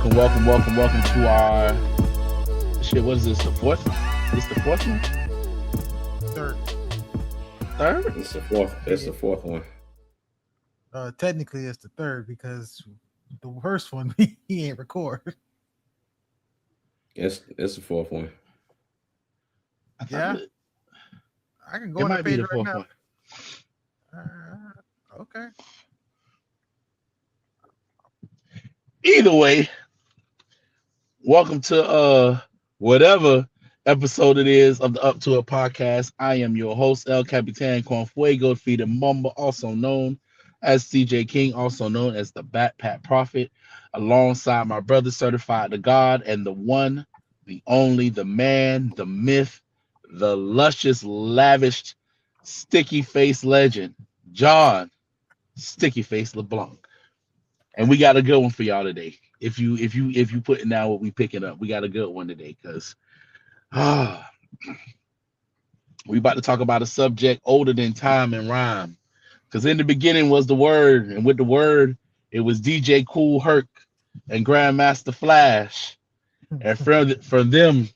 welcome to our shit. What is this? The fourth? This the fourth one? Third. Third? It's the fourth. It's the fourth one. Technically, it's the third because the first one he ain't record. It's the fourth one. Yeah, I can go It on the might be page the right fourth now. one. Okay. Either way, welcome to whatever episode it is of the Up to It podcast. I am your host, El Capitan Confuego Fida Mumba, also known as CJ King, also known as the Backpack Prophet, alongside my brother certified the God and the one, the only, the man, the myth, the luscious, lavished, sticky face legend, John Sticky Face LeBlanc. And we got a good one for y'all today. If you putting down what we picking up, we got a good one today because we about to talk about a subject older than time and rhyme. Because in the beginning was the word, and with the word, it was DJ Kool Herc and Grandmaster Flash. And from them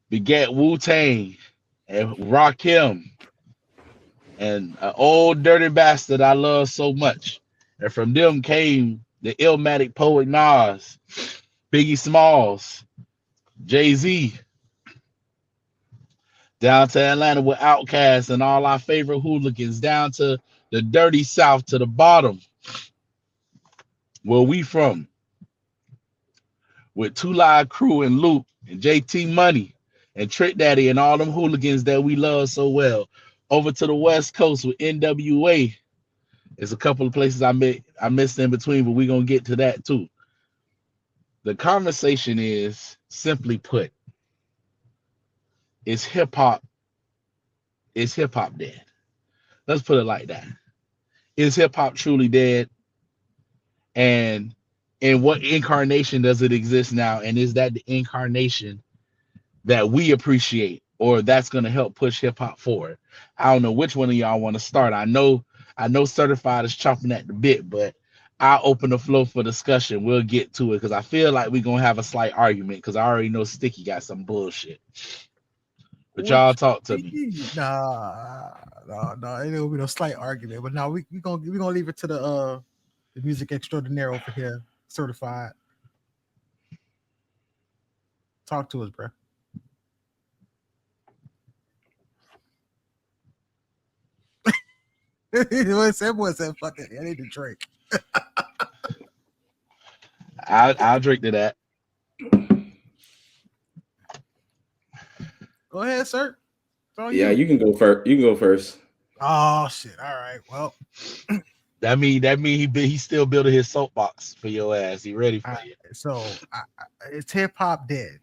begat Wu-Tang and Rakim and an old dirty bastard I love so much. And from them came the Illmatic poet Nas, Biggie Smalls, Jay-Z, down to Atlanta with Outkast and all our favorite hooligans, down to the dirty South to the bottom, where we from, with Two Live Crew and Luke and JT Money and Trick Daddy and all them hooligans that we love so well. Over to the West Coast with NWA. There's a couple of places I missed in between, but we're gonna get to that too. The conversation is simply put, is hip hop dead? Let's put it like that. Is hip hop truly dead? And in what incarnation does it exist now? And is that the incarnation that we appreciate, or that's gonna help push hip hop forward? I don't know which one of y'all want to start. I know Certified is chopping at the bit, but I'll open the floor for discussion. We'll get to it because I feel like we're gonna have a slight argument because I already know Sticky got some bullshit. But y'all talk to me. Nah, no, ain't gonna be no slight argument. But now we gonna leave it to the music extraordinaire over here, certified. Talk to us, bro. Everyone said, "Fuck it, I need to drink." I'll drink to that. Go ahead, sir. Yeah, you can go first. You can go first. Oh shit! All right. Well, That mean he still building his soapbox for your ass. He ready for you. So it's hip hop dead.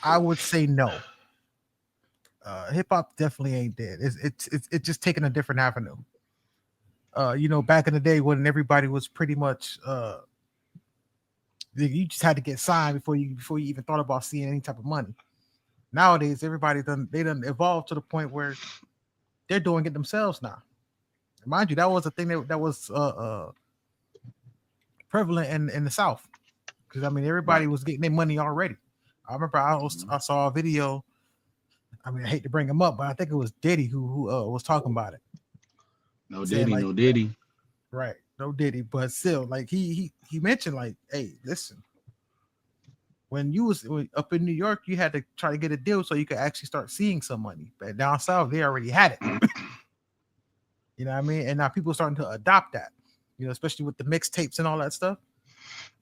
I would say no. Hip hop definitely ain't dead. It's just taking a different avenue. Back in the day when everybody was pretty much you just had to get signed before you even thought about seeing any type of money. Nowadays, everybody done evolved to the point where they're doing it themselves now. Mind you, that was a thing that was prevalent in the South because I mean everybody was getting their money already. I remember I saw a video. I mean, I hate to bring him up, but I think it was Diddy who was talking about it. No Diddy. Right, no Diddy, but still, like he mentioned, like, hey, listen, when you was up in New York, you had to try to get a deal so you could actually start seeing some money. But down south, they already had it. You know what I mean? And now people are starting to adopt that. Especially with the mixtapes and all that stuff.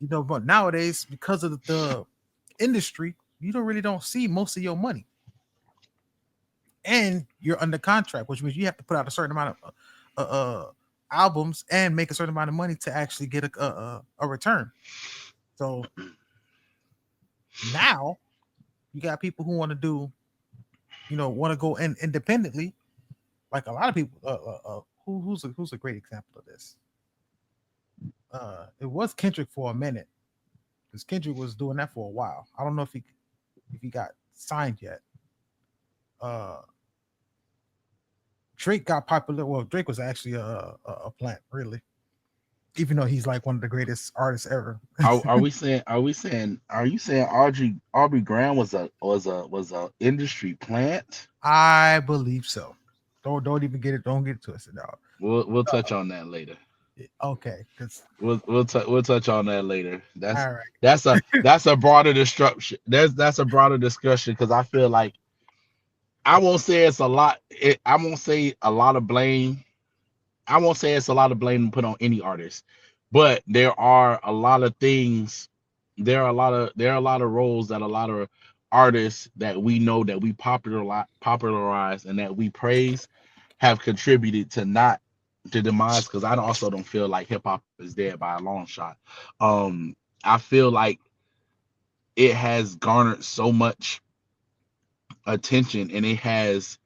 But nowadays, because of the industry, you don't see most of your money. And you're under contract, which means you have to put out a certain amount of albums and make a certain amount of money to actually get a return. So now you got people who want to do, want to go in independently. Like a lot of people, who's a great example of this? It was Kendrick for a minute, because Kendrick was doing that for a while. I don't know if he got signed yet. Drake got popular. Well, Drake was actually a plant, really. even though he's like one of the greatest artists ever. Are we saying? Are you saying Aubrey Graham was a industry plant? I believe so. Don't even get it. Don't get it twisted, dog. We'll touch on that later. Okay, because We'll touch on that later. all right. That's a broader disruption. That's a broader discussion because I feel like I won't say it's a lot. I won't say a lot of blame. I won't say it's a lot of blame to put on any artist, but there are a lot of things. There are a lot of roles that a lot of artists that we know that we popularize and that we praise have contributed to not to demise. Because I also don't feel like hip hop is dead by a long shot. I feel like it has garnered so much attention and it has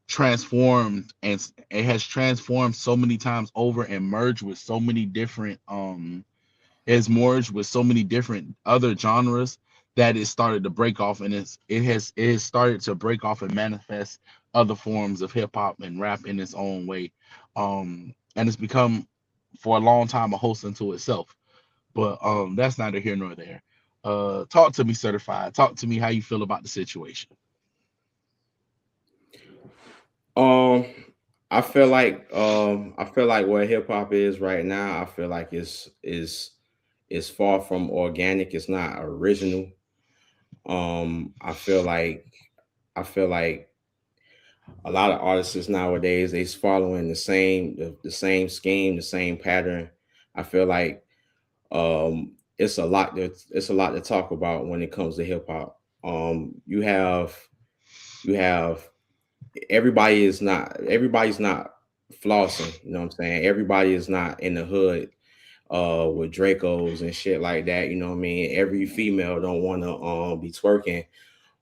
transformed so many times over and merged with so many different has merged with so many different other genres that it started to break off, and it has started to break off and manifest other forms of hip hop and rap in its own way. And it's become for a long time a host unto itself. But that's neither here nor there. Talk to me, certified. Talk to me how you feel about the situation. I feel like where hip hop is right now, I feel like is far from organic. It's not original. I feel like a lot of artists nowadays they's following the same scheme, the same pattern. I feel like it's a lot to talk about when it comes to hip hop. You have everybody's not flossing, you know what I'm saying? Everybody is not in the hood with Dracos and shit like that, you know what I mean? Every female don't want to be twerking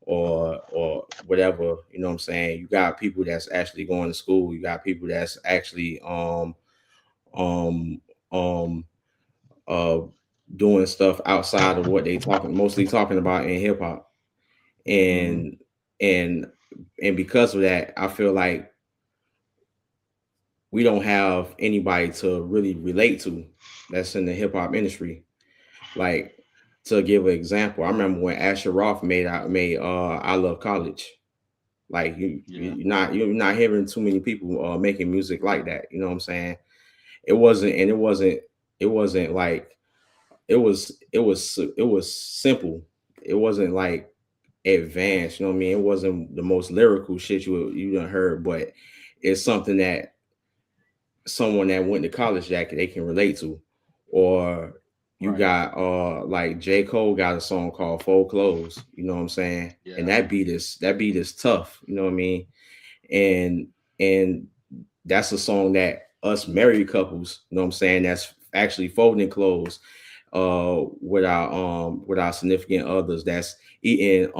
or whatever, you know what I'm saying? You got people that's actually going to school, you got people that's actually doing stuff outside of what they mostly talking about in hip hop. And because of that, I feel like we don't have anybody to really relate to that's in the hip hop industry. Like, to give an example, I remember when Asher Roth made I Love College. Like you're not hearing too many people making music like that. You know what I'm saying? It wasn't like it was simple. It wasn't like advanced, you know what I mean? It wasn't the most lyrical shit you done heard, but it's something that someone that went to college that they can relate to. Or you got like J. Cole got a song called Fold Clothes, you know what I'm saying? Yeah. And that beat is tough, you know what I mean? And that's a song that us married couples, you know what I'm saying, that's actually folding clothes with our significant others, that's eating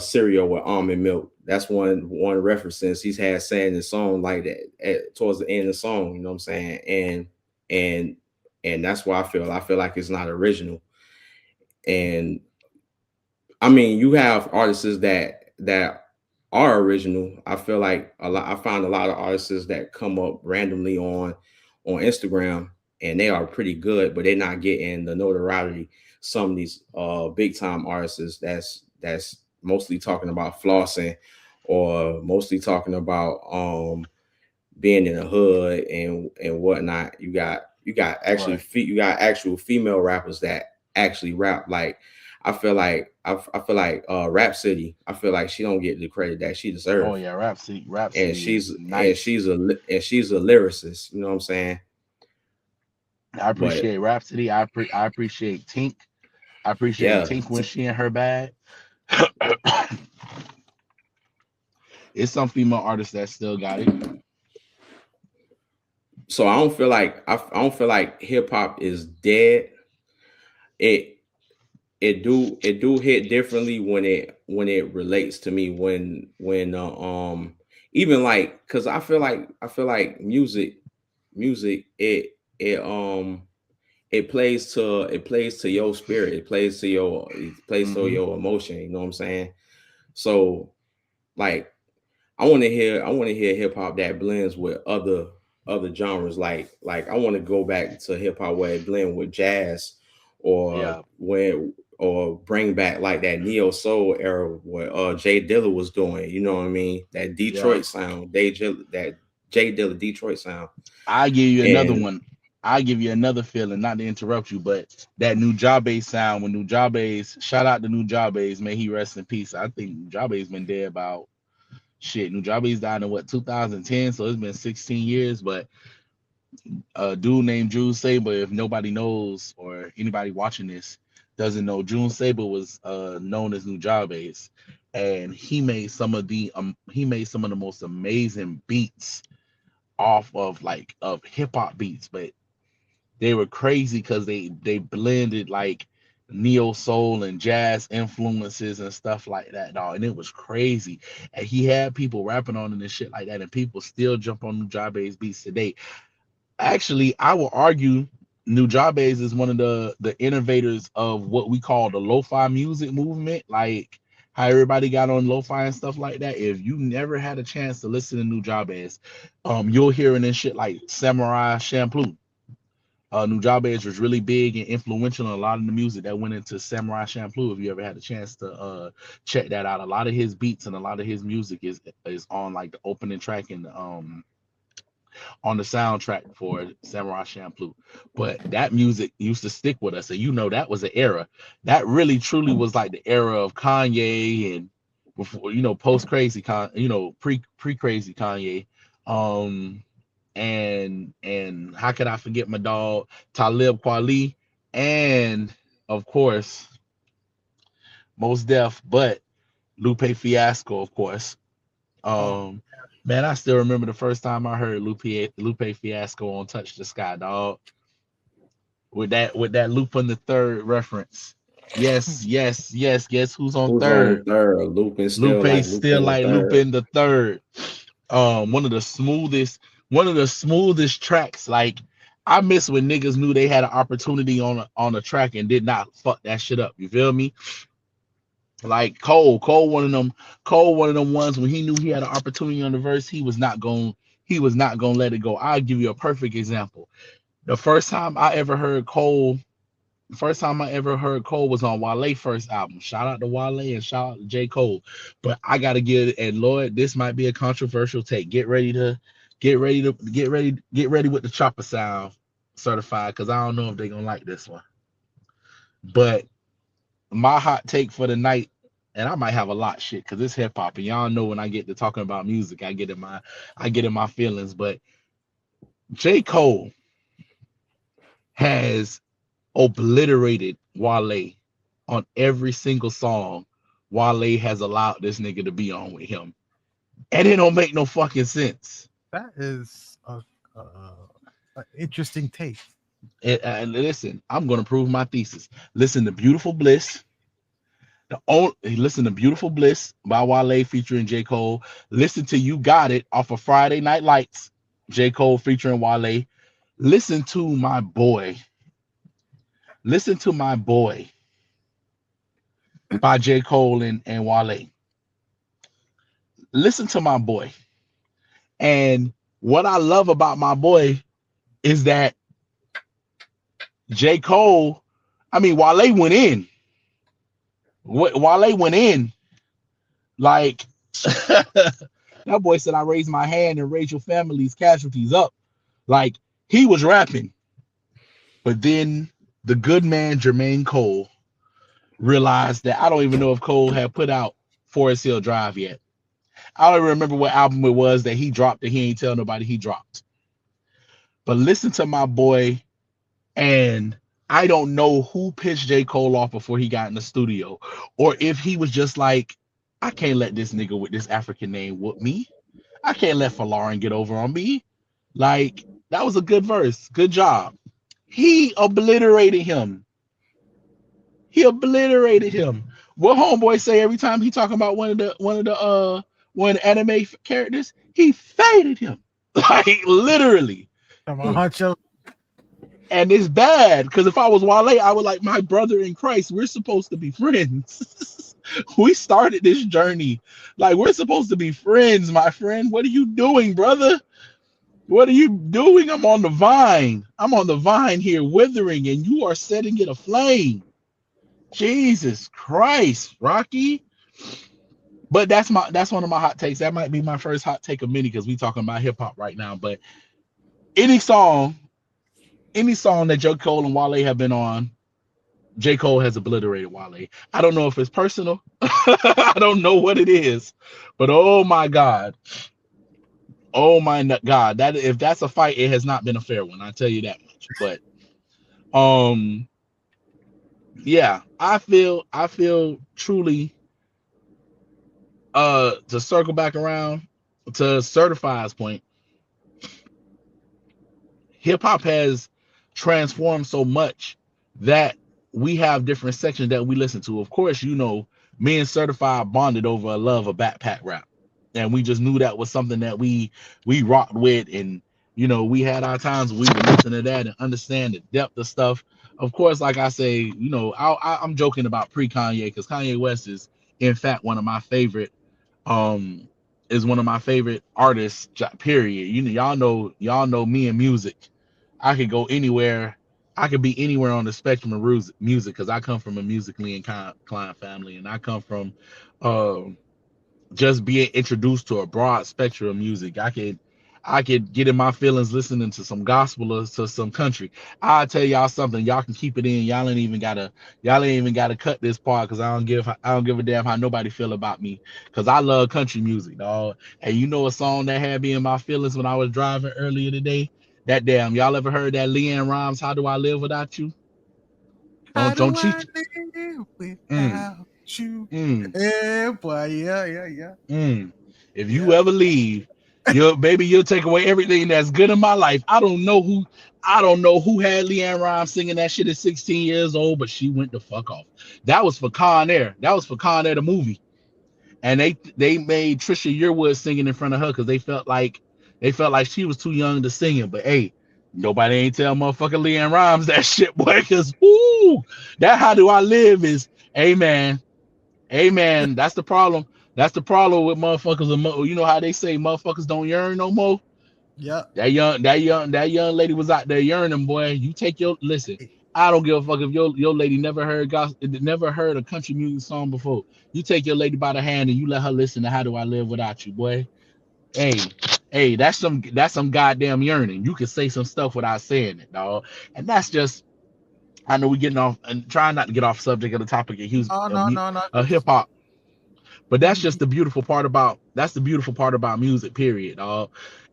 cereal with almond milk. That's one reference he's had saying the song like that towards the end of the song, you know what I'm saying? And that's why I feel like it's not original. And I mean, you have artists that are original. I feel like I find a lot of artists that come up randomly on Instagram and they are pretty good, but they're not getting the notoriety some of these big time artists that's mostly talking about flossing or mostly talking about being in the hood and whatnot. You got actually you got actual female rappers that actually rap. Like I feel like Rhapsody, I feel like she don't get the credit that she deserves. Oh yeah, Rhapsody, and she's a lyricist, you know what I'm saying? I appreciate Rhapsody. I appreciate Tink. I appreciate Tink when she in her bag. It's some female artists that still got it. So I don't feel like hip hop is dead. It do hit differently when it relates to me when even like, because I feel like music it plays to your spirit, it plays to your emotion, you know what I'm saying? So like I want to hear hip hop that blends with other other genres. Like I want to go back to hip hop where it blend with jazz, or Yeah, when or bring back like that neo soul era what Jay Dilla was doing. You know what I mean? That yeah. Detroit sound, that Jay Dilla Detroit sound, I give you another and one. I give you another feeling, not to interrupt you, but that Nujabe sound when Nujabe's shout out to Nujabe's, may he rest in peace. I think Nujabe's been dead about shit. Nujabe's died in what 2010, so it's been 16 years. But a dude named June Saber, if nobody knows or anybody watching this doesn't know, June Saber was known as Nujabe's, and he made some of the most amazing beats off of like of hip hop beats, but they were crazy because they blended like neo soul and jazz influences and stuff like that, dog. And it was crazy. And he had people rapping on it and shit like that, and people still jump on Nujabe's beats today. Actually, I will argue Nujabes is one of the innovators of what we call the lo-fi music movement, like how everybody got on lo-fi and stuff like that. If you never had a chance to listen to Nujabes, you'll hear it in shit like Samurai Champloo. Nujabes was really big and influential in a lot of the music that went into Samurai Champloo. If you ever had a chance to check that out, a lot of his beats and a lot of his music is on like the opening track and on the soundtrack for Samurai Champloo. But that music used to stick with us, and you know that was an era that really truly was like the era of Kanye and before, you know, post crazy you know, pre crazy Kanye. Um and how could I forget my dog Talib Kweli, and of course Mos Def, but Lupe Fiasco, of course. Oh, Man, I still remember the first time I heard Lupe Fiasco on Touch the Sky, dog. With that Lupin the Third reference. Yes, yes, yes. Guess who's on who's on third? third? Lupin still Lupe like still Lupin the like third. Lupin the Third. One of the smoothest tracks. Like I miss when niggas knew they had an opportunity on a track and did not fuck that shit up. You feel me? Like Cole, one of them ones when he knew he had an opportunity on the verse, he was not gonna let it go. I'll give you a perfect example. The first time I ever heard Cole was on Wale's first album. Shout out to Wale and shout out to J. Cole. But I gotta give, and Lord, this might be a controversial take. Get ready with the chopper sound certified, because I don't know if they're gonna like this one. But my hot take for the night, and I might have a lot shit because it's hip hop, and y'all know when I get to talking about music, I get in my feelings. But J. Cole has obliterated Wale on every single song Wale has allowed this nigga to be on with him, and it don't make no fucking sense. that is a interesting take. And listen, I'm gonna prove my thesis. Listen to Beautiful Bliss. Listen to Beautiful Bliss by Wale featuring J. Cole. Listen to You Got It off of Friday Night Lights, J. Cole featuring Wale. Listen to My Boy. Listen to My Boy by J. Cole and Wale. Listen to My Boy. And what I love about My Boy is that J. Cole, I mean, Wale went in. Wale went in. Like, that boy said, I raised my hand and raise your family's casualties up. Like, he was rapping. But then the good man, Jermaine Cole, realized that I don't even know if Cole had put out Forest Hill Drive yet. I don't even remember what album it was that he dropped that he ain't tell nobody he dropped. But listen to My Boy, and I don't know who pissed J. Cole off before he got in the studio, or if he was just like, I can't let this nigga with this African name whoop me. I can't let Falarin get over on me. Like, that was a good verse. Good job. He obliterated him. What homeboy say every time he talking about one of the anime characters? He faded him. Like, literally. Come on, Huncho. And it's bad because if I was Wale, I would like, my brother in Christ, we're supposed to be friends. We started this journey. Like, we're supposed to be friends, my friend. What are you doing, brother? What are you doing? I'm on the vine. I'm on the vine here, withering, and you are setting it aflame. Jesus Christ, Rocky. But that's one of my hot takes. That might be my first hot take of many because we talking about hip hop right now. But any song, that J. Cole and Wale have been on, J. Cole has obliterated Wale. I don't know if it's personal. I don't know what it is, but oh my God. Oh my God. That if that's a fight, it has not been a fair one. I tell you that much. But yeah, I feel truly to circle back around to Certified's point, hip hop has transformed so much that we have different sections that we listen to. Of course, you know, me and Certified bonded over a love of backpack rap, and we just knew that was something that we rocked with, and you know, we had our times we would listen to that and understand the depth of stuff. Of course, like I say, you know, I'm joking about pre Kanye because Kanye West is in fact one of my favorite um is one of my favorite artists, period. You know, y'all know me and music. I could go anywhere. I could be anywhere on the spectrum of music because I come from a musically inclined family, and I come from uh, just being introduced to a broad spectrum of music. I could get in my feelings listening to some gospel or to some country. I'll tell y'all something. Y'all can keep it in. Y'all ain't even gotta cut this part because I don't give a damn how nobody feel about me. Cause I love country music, dog. And you know a song that had me in my feelings when I was driving earlier today? That damn, y'all ever heard that LeAnn Rimes, How Do I Live Without You? How Don't do I cheat. live Mm, without you? mm, Yeah, boy. Yeah. mm. If you Yeah. ever leave, you'll take away everything that's good in my life. I don't know who had LeAnn Rimes singing that shit at 16 years old, but she went the fuck off. That was for Con Air. That was for Con Air the movie. And they made Trisha Yearwood singing in front of her because they felt like she was too young to sing it. But hey, nobody ain't tell motherfucking LeAnn Rimes that shit, boy. Because that How Do I Live is, amen. Amen. That's the problem. That's the problem with motherfuckers. You know how they say motherfuckers don't yearn no more. Yep. That young lady was out there yearning, boy. You take your listen. I don't give a fuck if your lady never heard a country music song before. You take your lady by the hand and you let her listen to How Do I Live Without You, boy. Hey, that's some goddamn yearning. You can say some stuff without saying it, dog. And that's just, I know we're getting off and trying not to get off subject of the topic Oh no, no, no. of hip hop. But that's You, just the beautiful part about music, period.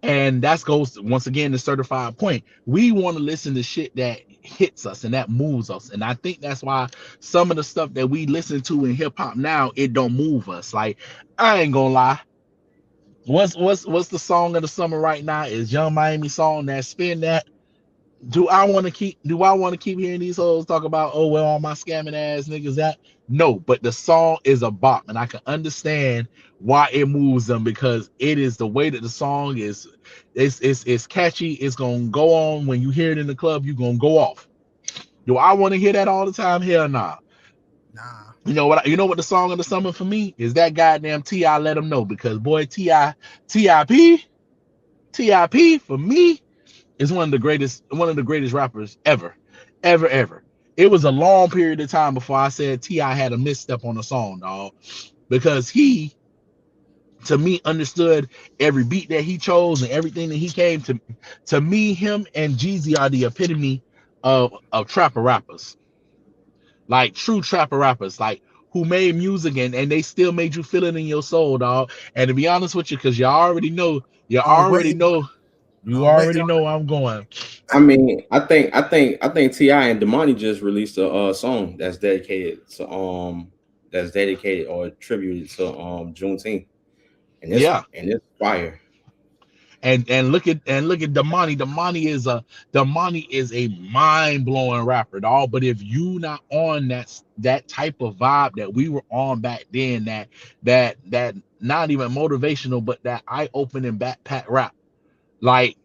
And that goes once again to Certified point. We want to listen to shit that hits us and that moves us. And I think that's why some of the stuff that we listen to in hip hop now, it don't move us. Like, I ain't gonna lie. What's the song of the summer right now? Is Young Miami song that spin that. Do I want to keep hearing these hoes talk about, oh well, all my scamming ass niggas that? No, but the song is a bop, and I can understand why it moves them because it is the way that the song is. It's catchy. It's gonna go on when you hear it in the club. You're gonna go off. Do I want to hear that all the time? Hell nah. nah. You know what the song of the summer for me is? That goddamn T.I. Let Them Know, because boy, T.I.P. for me is one of the greatest rappers ever. It was a long period of time before I said T.I. had a misstep on the song, dog, because he, to me, understood every beat that he chose and everything that he came to. To me, him and Jeezy are the epitome of trapper rappers, like true trapper rappers, like who made music and they still made you feel it in your soul, dog. And to be honest with you, because you I was already waiting. know, I you was waiting already on. know where I'm going. I mean, I think Ti and Damani just released a song that's dedicated or attributed to Juneteenth, and Yeah. it's fire. And look at Damani. Damani is a mind-blowing rapper, dog. But if you not on that type of vibe that we were on back then, that not even motivational, but that eye-opening backpack rap, like,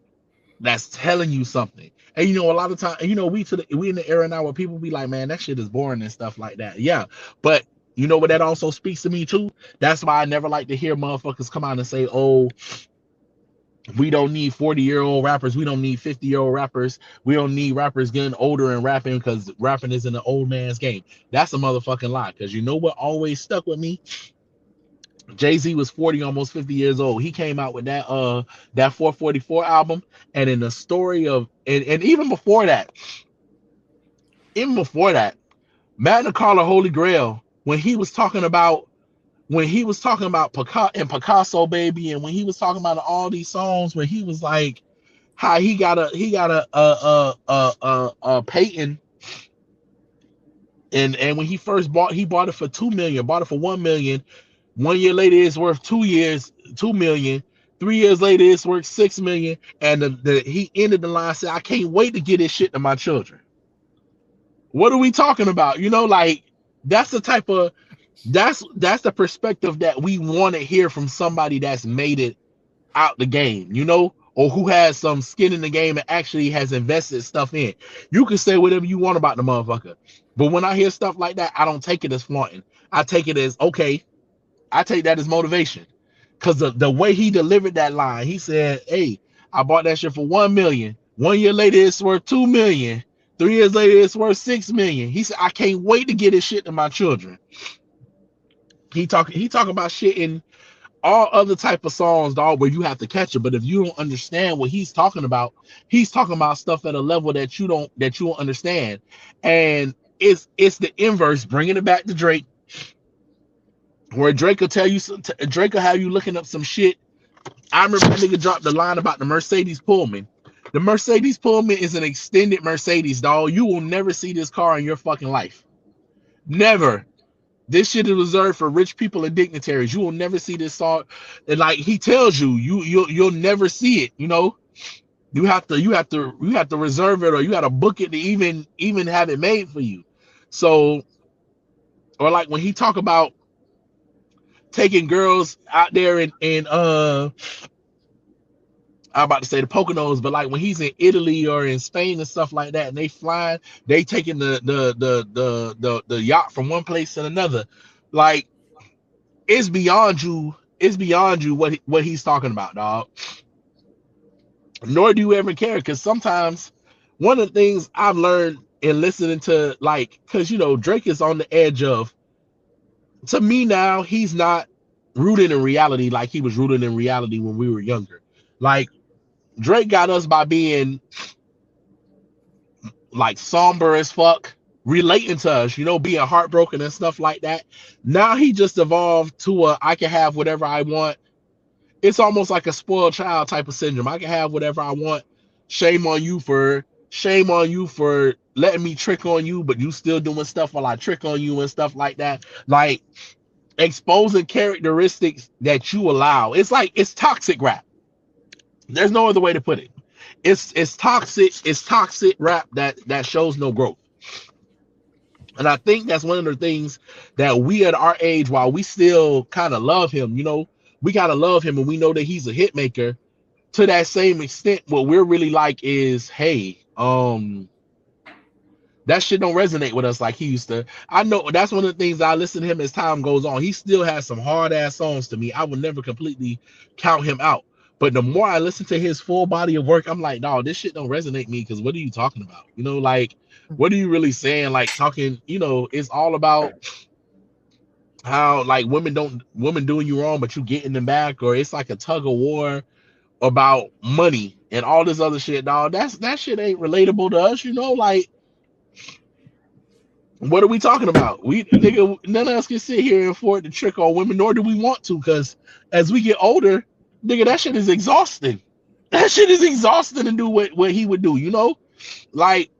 that's telling you something. And a lot of time, we in the era now where people be like, man, that shit is boring and stuff like that. Yeah, but you know what that also speaks to me too? That's why I never like to hear motherfuckers come out and say, oh, We don't need 40-year-old rappers. We don't need 50-year-old rappers. We don't need rappers getting older and rapping because rapping is an old man's game. That's a motherfucking lie. Because you know what always stuck with me? Jay-Z was 40, almost 50 years old. He came out with that 444 album. And in the story of and even before that, Magna Carta Holy Grail, when he was talking about Picasso Baby, and when he was talking about all these songs, when he was like how he got a patent, and when he first bought it for 2 million, bought it for 1 million. 1 year later it's worth 2 million. 3 years later it's worth 6 million. And he ended the line, said, I can't wait to get this shit to my children. What are we talking about? You know, like that's the type of that's the perspective that we want to hear from somebody that's made it out the game, you know, or who has some skin in the game and actually has invested stuff in. You can say whatever you want about the motherfucker, but when I hear stuff like that, I don't take it as flaunting. I take it as okay. I take that as motivation, because the way he delivered that line, he said, "Hey, I bought that shit for 1 million. 1 year later, it's worth 2 million. 3 years later, it's worth 6 million." He said, "I can't wait to get this shit to my children." He talking about shit in all other type of songs, dog, where you have to catch it. But if you don't understand what he's talking about stuff at a level that you don't understand. And it's the inverse, bringing it back to Drake, where Drake will tell you, Drake will have you looking up some shit. I remember that nigga dropped the line about the Mercedes Pullman. The Mercedes Pullman is an extended Mercedes, dog. You will never see this car in your fucking life. Never. This shit is reserved for rich people and dignitaries. You will never see this song. And like he tells you, you'll never see it. You know, you have to reserve it, or you got to book it to even have it made for you. So, or like when he talk about taking girls out there in I'm about to say the Poconos, but like when he's in Italy or in Spain and stuff like that, and they taking the yacht from one place to another. Like it's beyond you what he's talking about, dog. Nor do you ever care, because sometimes one of the things I've learned in listening to, like, because you know Drake is on the edge of, to me now, he's not rooted in reality like he was rooted in reality when we were younger. Like Drake got us by being like somber as fuck, relating to us, you know, being heartbroken and stuff like that. Now he just evolved to I can have whatever I want. It's almost like a spoiled child type of syndrome. I can have whatever I want. Shame on you for letting me trick on you, but you still doing stuff while I trick on you and stuff like that. Like exposing characteristics that you allow. It's like it's toxic rap. There's no other way to put it. It's toxic rap that shows no growth. And I think that's one of the things that we at our age, while we still kind of love him, you know, we gotta love him, and we know that he's a hit maker. To that same extent, what we're really like is, hey, that shit don't resonate with us like he used to. I know that's one of the things I listen to him as time goes on. He still has some hard ass songs to me. I will never completely count him out. But the more I listen to his full body of work, I'm like, no, this shit don't resonate me, because what are you talking about? You know, like, what are you really saying? Like talking, you know, it's all about how like women doing you wrong, but you getting them back, or it's like a tug of war about money and all this other shit, dog. That shit ain't relatable to us, you know, like. What are we talking about? None of us can sit here and afford to trick on women, nor do we want to, because as we get older, nigga, that shit is exhausting. That shit is exhausting to do what he would do, you know? Like,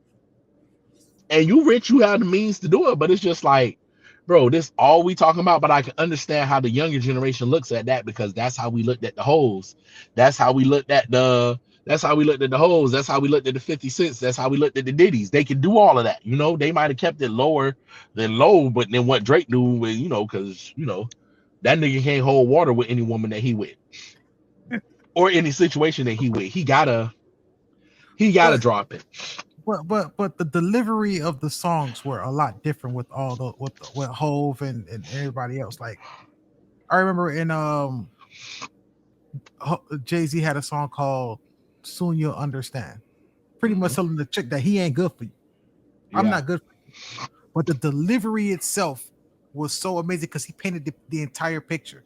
and you rich, you have the means to do it, but it's just like, bro, this all we talking about. But I can understand how the younger generation looks at that, because that's how we looked at the hoes. That's how we looked at the hoes. That's how we looked at the 50 cents. That's how we looked at the ditties. They can do all of that. You know, they might have kept it lower than low, but then what Drake do with, you know, because, you know, that nigga can't hold water with any woman that he with or any situation that he with. He gotta drop it. But the delivery of the songs were a lot different with all the with Hove and everybody else. Like I remember in Jay-Z had a song called "Soon You'll Understand," pretty much Mhm. telling the chick that he ain't good for you. I'm Yeah. not good for you. But the delivery itself was so amazing because he painted the entire picture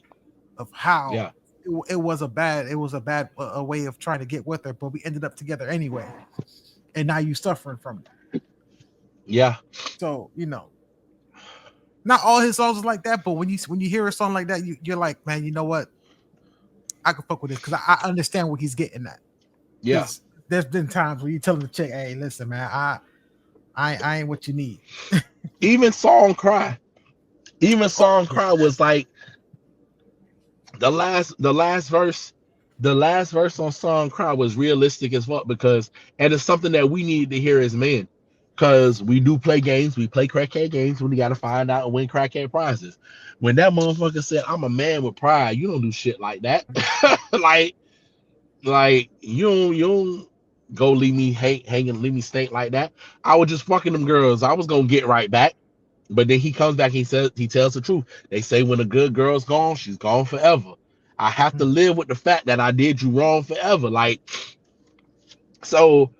of how Yeah. it was a bad a way of trying to get with her, but we ended up together anyway, and now you suffering from it. Yeah. So not all his songs is like that, but when you hear a song like that, you're like, man, you know what? I can fuck with this because I understand what he's getting at. Yeah. Because there's been times where you telling the chick, hey, listen, man, I ain't what you need. Even Song Cry. Even Song Cry was like the last verse. The last verse on Song Cry was realistic as fuck because and it's something that we need to hear as men. Cause we do play games, we play crackhead games when we gotta find out and win crackhead prizes. When that motherfucker said, I'm a man with pride, you don't do shit like that. like you don't go leave me hanging, leave me stink like that. I was just fucking them girls. I was gonna get right back. But then he comes back, he tells the truth. They say when a good girl's gone, she's gone forever. I have to live with the fact that I did you wrong forever. Like, so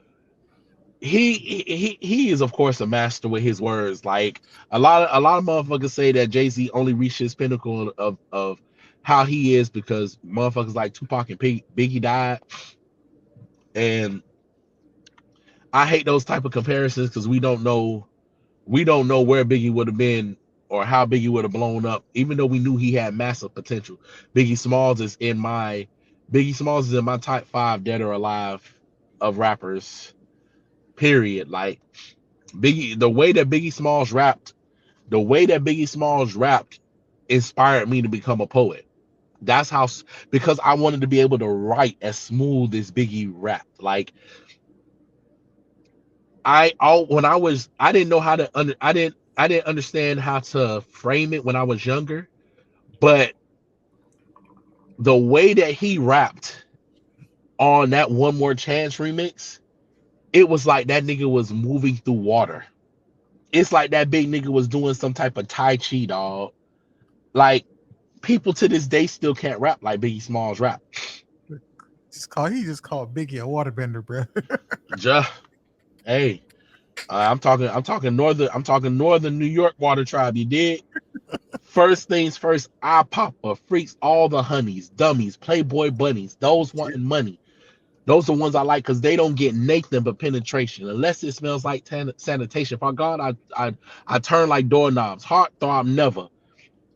he is of course a master with his words. Like a lot of motherfuckers say that Jay-Z only reached his pinnacle of how he is because motherfuckers like Tupac and Biggie died. And I hate those type of comparisons because we don't know where Biggie would have been or how Biggie would have blown up, even though we knew he had massive potential. Biggie Smalls is in my top 5 dead or alive of rappers. Period. Like Biggie, the way that Biggie Smalls rapped inspired me to become a poet. That's how, because I wanted to be able to write as smooth as Biggie rapped. Like I didn't know how to I didn't understand how to frame it when I was younger, but the way that he rapped on that One More Chance remix, it was like that nigga was moving through water. It's like that big nigga was doing some type of Tai Chi, dog. Like people to this day still can't rap like Biggie Smalls rap. He just called Biggie a waterbender, bro. Hey, I'm talking northern New York water tribe. You did. First things first, I Papa freaks all the honeys, dummies, Playboy bunnies, those wanting money. Those are the ones I like because they don't get Nathan but penetration. Unless it smells like sanitation. For God, I turn like doorknobs. Heart throb never.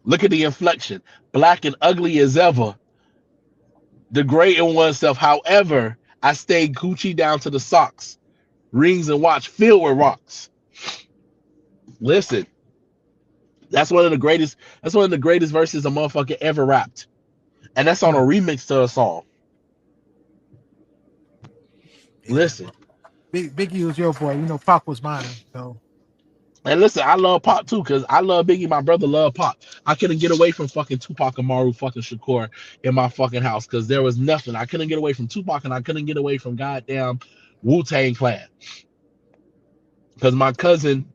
Look at the inflection. Black and ugly as ever. Degrading oneself. However, I stay Gucci down to the socks. Rings and watch filled with rocks. Listen, that's one of the greatest verses a motherfucker ever rapped. And that's on a remix to a song. Listen. Biggie was your boy. Pac was mine. So. And listen, I love Pop too, because I love Biggie. My brother loved Pop. I couldn't get away from fucking Tupac Amaru fucking Shakur in my fucking house because there was nothing. I couldn't get away from Tupac and I couldn't get away from goddamn Wu-Tang Clan. Because my cousin,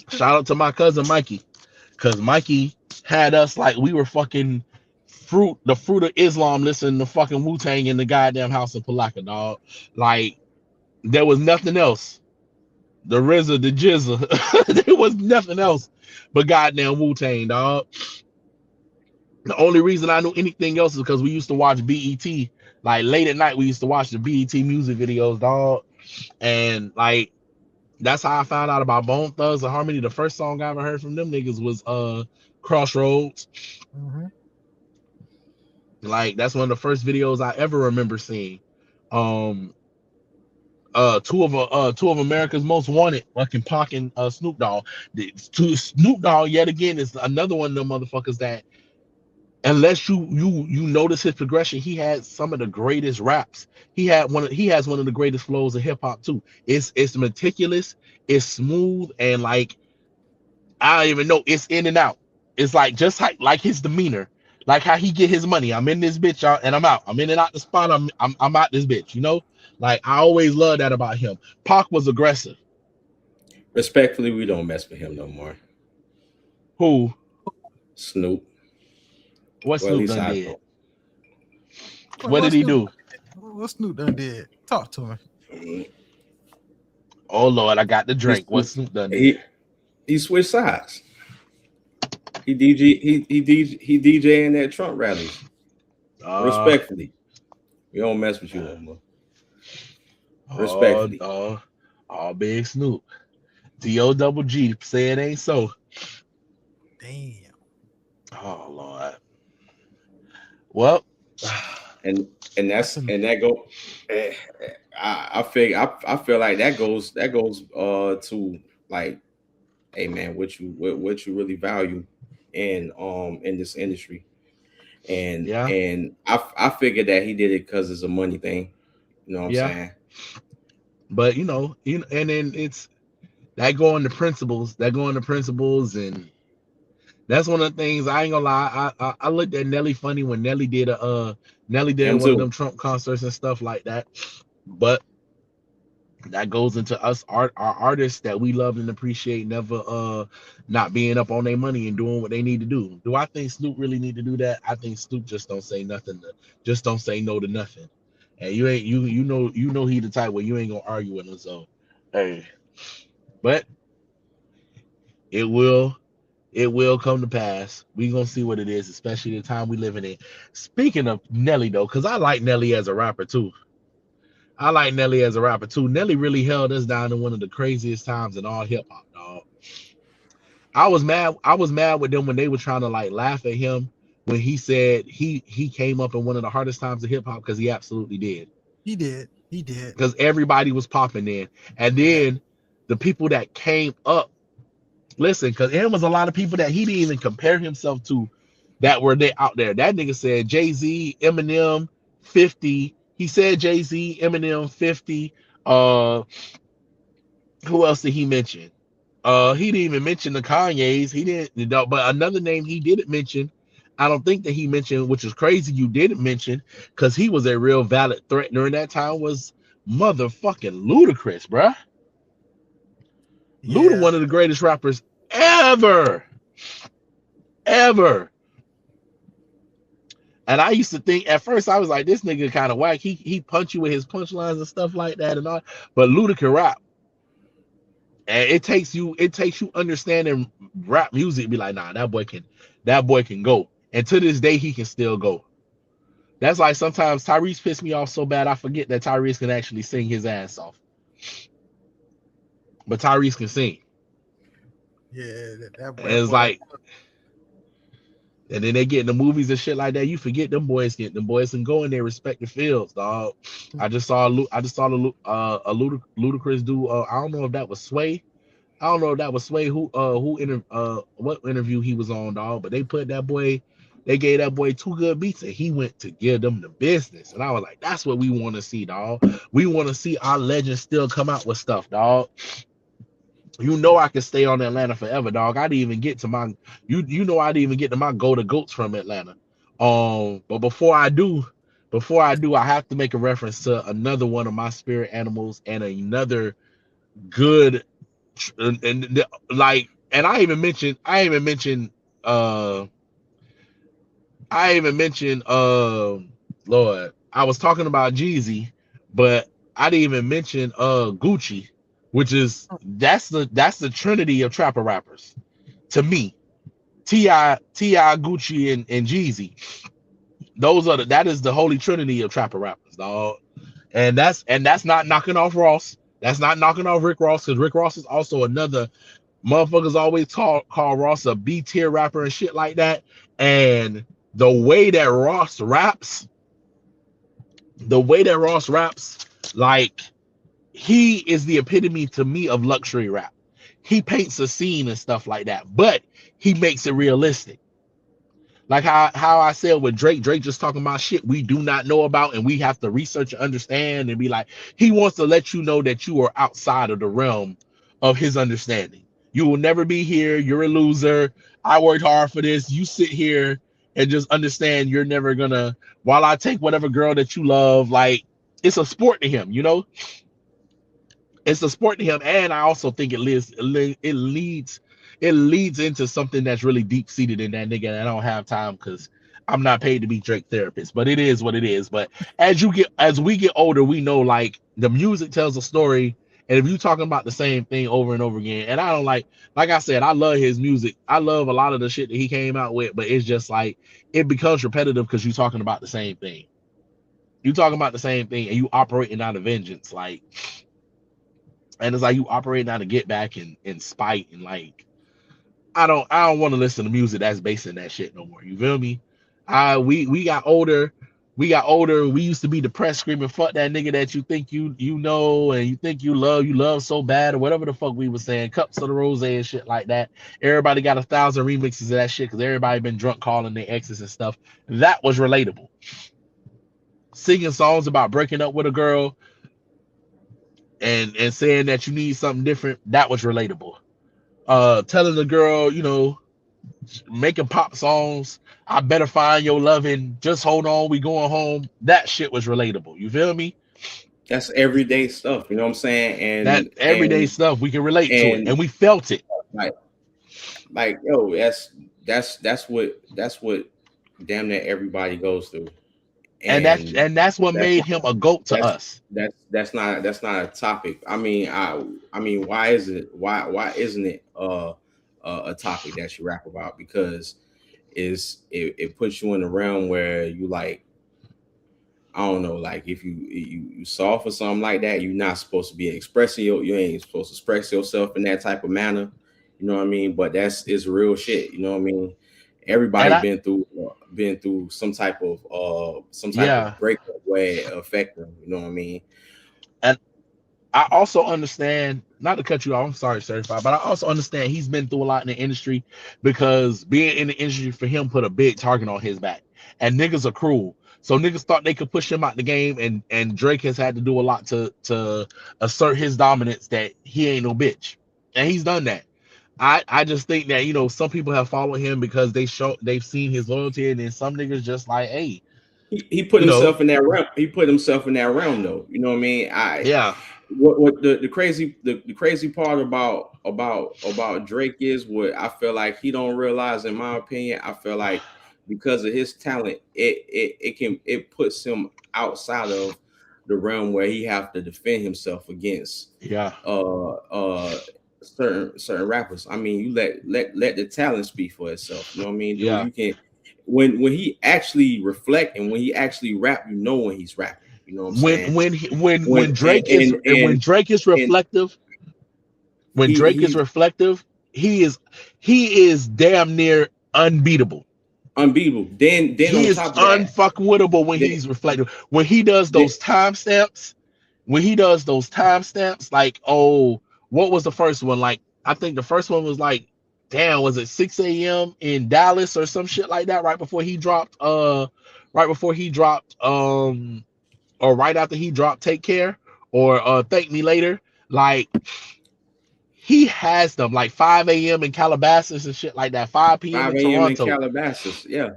shout out to my cousin Mikey, because Mikey had us like we were fucking the fruit of Islam listening to fucking Wu-Tang in the goddamn house of Palaka, dog. Like, there was nothing else. The RZA, the Jizza. There was nothing else but goddamn Wu-Tang, dog. The only reason I knew anything else is because we used to watch BET. Like, late at night, we used to watch the BET music videos, dog. And, like, that's how I found out about Bone Thugs and Harmony. The first song I ever heard from them niggas was Crossroads. Mm-hmm. Like, that's one of the first videos I ever remember seeing. Two of America's Most Wanted, fucking Pac and Snoop Dogg. Snoop Dogg yet again is another one of them motherfuckers that, unless you notice his progression, he had some of the greatest raps. He has one of the greatest flows of hip hop too. It's meticulous, it's smooth, and like I don't even know, it's in and out. It's like just like his demeanor, like how he get his money. I'm in this bitch and I'm out. I'm in and out the spot. I'm out this bitch. Like I always love that about him. Pac was aggressive. Respectfully, we don't mess with him no more. Who? Snoop. What Snoop done did? What did he do? What Snoop done did? Talk to him. Oh Lord, I got the He, drink. What Snoop done did? he switched sides. He DJing at Trump rallies. Respectfully, we don't mess with you no more. Respectfully. Oh, big Snoop. T-O-double-G. Say it ain't so. Damn. Oh Lord. Well, and that go. I feel like that goes to like, hey man, what you really value in this industry, and I figured that he did it because it's a money thing. You know what I'm saying? But you know, and then it's that going to principles, and that's one of the things. I ain't gonna lie. I looked at Nelly funny when Nelly did one of them Trump concerts and stuff like that. But that goes into us our artists that we love and appreciate never not being up on their money and doing what they need to do. Do I think Snoop really need to do that? I think Snoop just don't say nothing. Just don't say no to nothing. And you ain't you know he the type where you ain't gonna argue with him. So hey, but it will come to pass. We gonna see what it is, especially the time we living in. Speaking of Nelly though, because I like Nelly as a rapper too. Nelly really held us down in one of the craziest times in all hip hop, dog. I was mad with them when they were trying to like laugh at him when he said he came up in one of the hardest times of hip hop, because he absolutely did. He did. Because everybody was popping then. And then the people that came up, listen, because there was a lot of people that he didn't even compare himself to that were there out there. That nigga said Jay-Z, Eminem, 50. He said Jay-Z, Eminem, 50. Who else did he mention? He didn't even mention the Kanyes. He didn't, but another name he didn't mention, I don't think that he mentioned, which is crazy you didn't mention, because he was a real valid threat during that time, was motherfucking Ludacris, bruh. Yeah. Luda, one of the greatest rappers ever. And I used to think at first, I was like, this nigga kind of whack. He punch you with his punchlines and stuff like that and all. But Luda can rap. And it takes you understanding rap music, be like, nah, that boy can go. And to this day, he can still go. That's like sometimes Tyrese pissed me off so bad I forget that Tyrese can actually sing his ass off. But Tyrese can sing. Yeah, that it's like, and then they get in the movies and shit like that. You forget them boys can go in their respective fields, dog. I just saw a Ludacris do. I don't know if that was Sway. What interview he was on, dog. But they gave that boy 2 good beats, and he went to give them the business. And I was like, that's what we want to see, dog. We want to see our legends still come out with stuff, dog. You know I can stay on Atlanta forever, dog. I didn't even get to my I didn't even get to my goats from Atlanta. But before I do, I have to make a reference to another one of my spirit animals and another good and I even mentioned Lord, I was talking about Jeezy, but I didn't even mention Gucci, which is that's the trinity of trapper rappers to me. T.I., Gucci, and Jeezy. That is the holy trinity of trapper rappers, dog. And that's not knocking off Ross. That's not knocking off Rick Ross, because Rick Ross is also another motherfuckers always call Ross a B tier rapper and shit like that. And the way that Ross raps, like, he is the epitome to me of luxury rap. He paints a scene and stuff like that, but he makes it realistic. Like how I said with Drake just talking about shit we do not know about, and we have to research and understand, and be like, he wants to let you know that you are outside of the realm of his understanding. You will never be here. You're a loser. I worked hard for this. You sit here and just understand you're never gonna, while I take whatever girl that you love, like, it's a sport to him, you know? It's a sport to him. And I also think it leads into something that's really deep seated in that nigga. And I don't have time because I'm not paid to be Drake therapist, but it is what it is. But as we get older, we know like the music tells a story. And if you talking about the same thing over and over again, and I don't like I said, I love his music. I love a lot of the shit that he came out with, but it's just like it becomes repetitive because you're talking about the same thing. You talking about the same thing, and you operating out of vengeance, like, and it's like you operating out of get back and spite, and like I don't want to listen to music that's based in that shit no more. You feel me? We got older. We got older. We used to be depressed, screaming, "Fuck that nigga that you think you know and you think you love so bad," or whatever the fuck we were saying. Cups of the rose and shit like that. Everybody got 1,000 remixes of that shit because everybody been drunk calling their exes and stuff. That was relatable. Singing songs about breaking up with a girl and saying that you need something different. That was relatable. Telling the girl, you know, making pop songs, I better find your loving, just hold on, we going home. That shit was relatable. You feel me? That's everyday stuff, you know what I'm saying? And that everyday stuff we can relate to it, and we felt it. Like yo, that's what damn near everybody goes through. And that's what made him a GOAT to us. That's not a topic. I mean, why isn't it a topic that you rap about? Because it puts you in the realm where you like, I don't know, like if you soft or something like that, you're not supposed to be expressing you ain't supposed to express yourself in that type of manner. You know what I mean? But it's real shit. You know what I mean? Everybody been through some type of breakup where it affect them. You know what I mean? And I also understand, not to cut you off, I'm sorry, Certified, but I also understand he's been through a lot in the industry because being in the industry for him put a big target on his back. And niggas are cruel. So niggas thought they could push him out the game, and Drake has had to do a lot to assert his dominance that he ain't no bitch. And he's done that. I just think that, you know, some people have followed him because they've seen his loyalty, and then some niggas just like, hey, he put himself in that realm. He put himself in that realm though. You know what I mean? What the crazy part about Drake is what I feel like he don't realize, in my opinion. I feel like because of his talent, it puts him outside of the realm where he have to defend himself against certain rappers. I mean, you let the talent speak for itself. You know what I mean? You can when he actually reflect and when he actually rap, you know when he's rapping. You know what I'm saying? When Drake is reflective, he is damn near unbeatable. Then he is unfuckwittable when he's reflective. When he does those timestamps, like, oh, what was the first one? Like, I think the first one was like, damn, was it 6 a.m. in Dallas or some shit like that? Right before he dropped, or right after he dropped Take Care or Thank Me Later. Like, he has them like 5 a.m. in Calabasas and shit like that, 5 p.m. in Toronto. In Calabasas, yeah.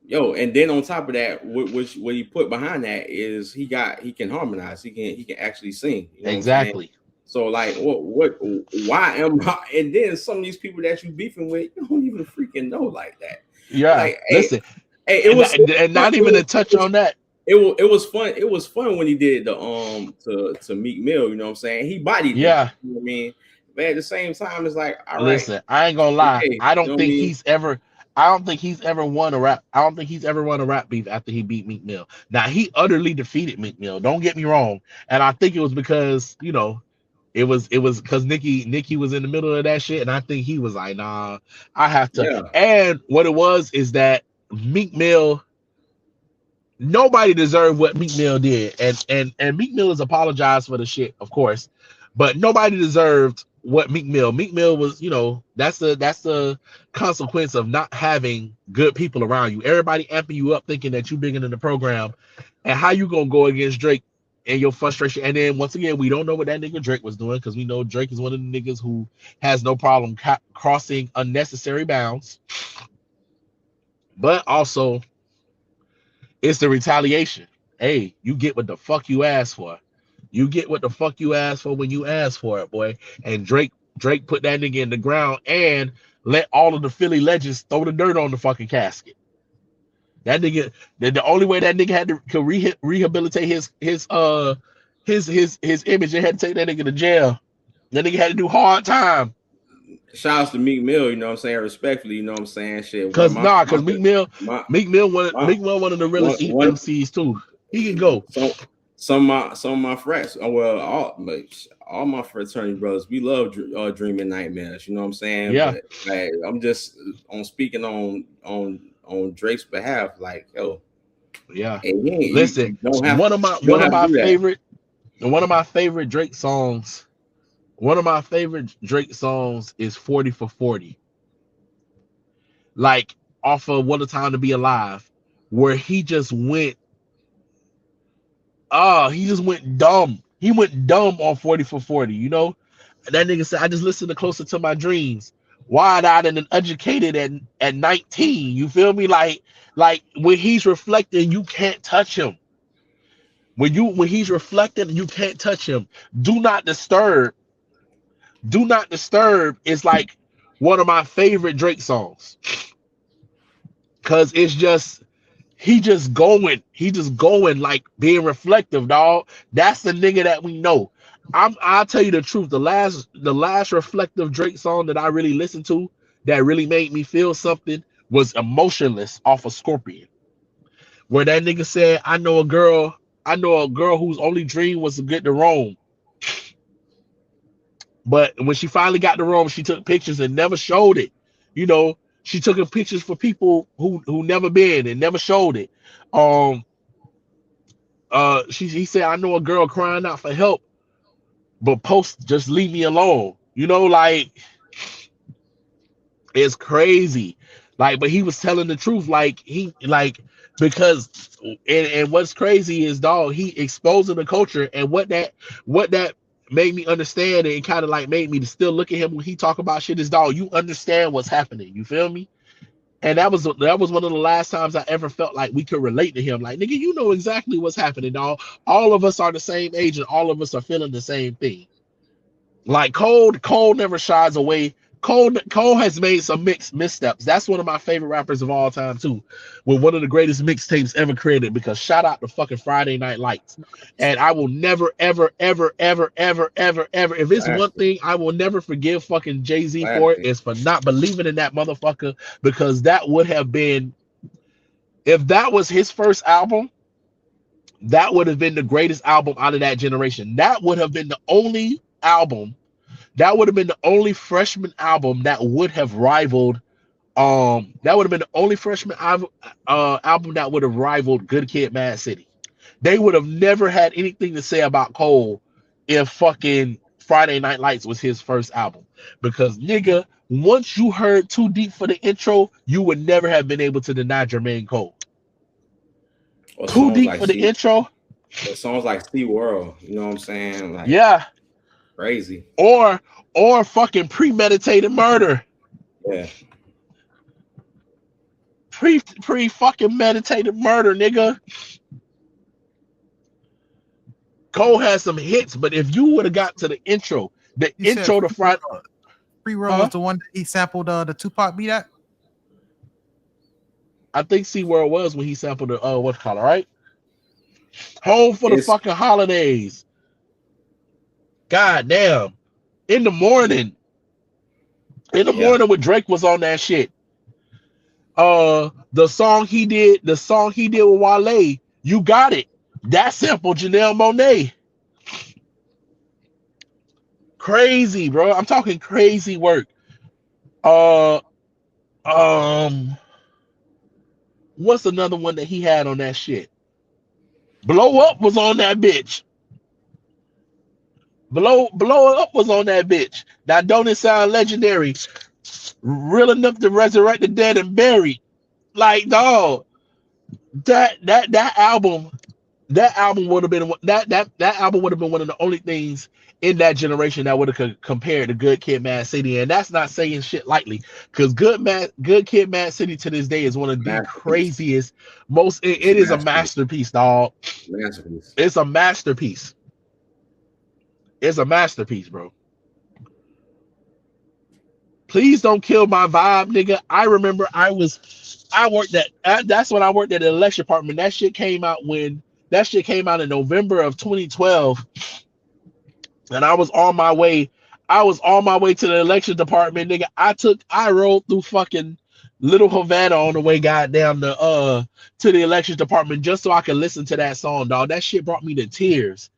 Yo, and then on top of that, what he put behind that is he can harmonize. He can actually sing. You know exactly. So like, why am I? And then some of these people that you beefing with, you don't even freaking know like that. Yeah. Like, listen, not even to touch on that. It was fun. It was fun when he did the to Meek Mill. You know what I'm saying? He bodied. Yeah. Him, you know what I mean? But at the same time, it's like, all listen, right. I ain't gonna lie. Okay, I don't think he's ever won a rap. I don't think he's ever won a rap beef after he beat Meek Mill. Now, he utterly defeated Meek Mill. Don't get me wrong. And I think it was because, you know, it was because Nicki was in the middle of that shit, and I think he was like, nah, I have to. Yeah. And what it was is that Meek Mill, nobody deserved what Meek Mill did, and Meek Mill has apologized for the shit, of course, but nobody deserved what Meek Mill was. You know, that's the consequence of not having good people around you. Everybody amping you up, thinking that you bigger than the program, and how you gonna go against Drake and your frustration? And then once again, we don't know what that nigga Drake was doing, because we know Drake is one of the niggas who has no problem crossing unnecessary bounds, but also it's the retaliation. Hey, you get what the fuck you asked for. You get what the fuck you asked for when you asked for it, boy. And Drake put that nigga in the ground and let all of the Philly legends throw the dirt on the fucking casket. That nigga, the only way that nigga had to could rehabilitate his image, they had to take that nigga to jail. That nigga had to do hard time. Shout out to Meek Mill, you know what I'm saying? Respectfully, you know what I'm saying? Shit. Cause Meek Mill one of the realest MCs too. He can go. Some of my friends, all my fraternity brothers, we love Dreaming Nightmares. You know what I'm saying? Yeah. But, like, I'm just speaking on Drake's behalf. Like, yo, yeah. Hey, listen, one of my favorite Drake songs. One of my favorite Drake songs is 40 for 40. Like off of What a Time to Be Alive, where he just went dumb. He went dumb on 40 for 40, you know? That nigga said, I just listened to Closer to My Dreams. Wide-eyed and uneducated at 19. You feel me? Like when he's reflecting, you can't touch him. When he's reflecting, you can't touch him. Do Not Disturb is like one of my favorite Drake songs. Cause it's just he just going like being reflective, dog. That's the nigga that we know. I'll tell you the truth. The last reflective Drake song that I really listened to that really made me feel something was Emotionless off of Scorpion. Where that nigga said, I know a girl whose only dream was to get to Rome. But when she finally got to Rome, she took pictures and never showed it. You know, she took pictures for people who never been and never showed it. He said, I know a girl crying out for help, but post just leave me alone. You know, like it's crazy. Like, but he was telling the truth. Because what's crazy is, dog, he exposing the culture, and what that made me understand, and kind of like made me to still look at him when he talk about shit is, dog, you understand what's happening. You feel me? And that was one of the last times I ever felt like we could relate to him. Like, nigga, you know exactly what's happening, dog. All of us are the same age, and all of us are feeling the same thing. Like Cole never shies away. Cole has made some missteps. That's one of my favorite rappers of all time too, with one of the greatest mixtapes ever created. Because shout out to fucking Friday Night Lights, and I will never, ever, ever, ever, ever, ever, ever. If it's one thing I will never forgive fucking Jay-Z for, it is for not believing in that motherfucker. Because that would have been, if that was his first album, that would have been the greatest album out of that generation. That would have been the only album. That would have been the only freshman album that would have rivaled. That would have been the only freshman album that would have rivaled Good Kid, Mad City. They would have never had anything to say about Cole if fucking Friday Night Lights was his first album. Because nigga, once you heard Too Deep for the intro, you would never have been able to deny Jermaine Cole. Too Deep for the intro. Songs like Sea World, you know what I'm saying? Like, yeah. Crazy. Or fucking Premeditated Murder. Yeah. Pre fucking meditated murder, nigga. Cole has some hits, but if you would have got to the intro, to Friday. Free World was the one that he sampled the Tupac beat at? I think SeaWorld was when he sampled the what's it called, right? Home for the fucking holidays. God damn. In the morning when Drake was on that shit. The song he did with Wale, You Got It. That sample Janelle Monáe. Crazy, bro. I'm talking crazy work. What's another one that he had on that shit? Blow Up was on that bitch. Blow Up was on that bitch. Now, don't it sound legendary? Real enough to resurrect the dead and buried. Like, dog, that album would have been that album would have been one of the only things in that generation that would have compared to Good Kid, Mad City. And that's not saying shit lightly, because Good Kid, Mad City to this day is one of the craziest, most. It is a masterpiece, dog. It's a masterpiece. It's a masterpiece, bro. Please Don't Kill My Vibe, nigga. I remember I worked that's when I worked at the election department. That shit came out in November of 2012. And I was on my way to the election department, nigga. I rode through fucking Little Havana on the way goddamn to the election department just so I could listen to that song, dog. That shit brought me to tears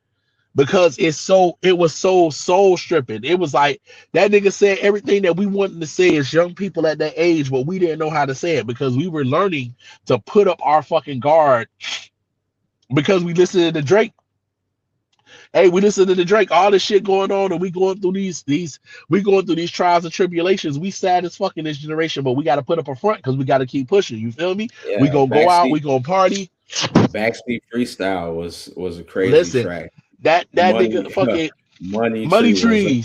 because it was so soul stripping. It was like that nigga said everything that we wanted to say as young people at that age, but we didn't know how to say it because we were learning to put up our fucking guard because we listened to Drake. Hey, we listen to the Drake, all this shit going on, and we going through these trials and tribulations. We sad as fuck in this generation, but we got to put up a front because we got to keep pushing. You feel me? Yeah, we gonna go out, we gonna party. Backstreet Freestyle was a crazy track. That nigga fucking Money Trees.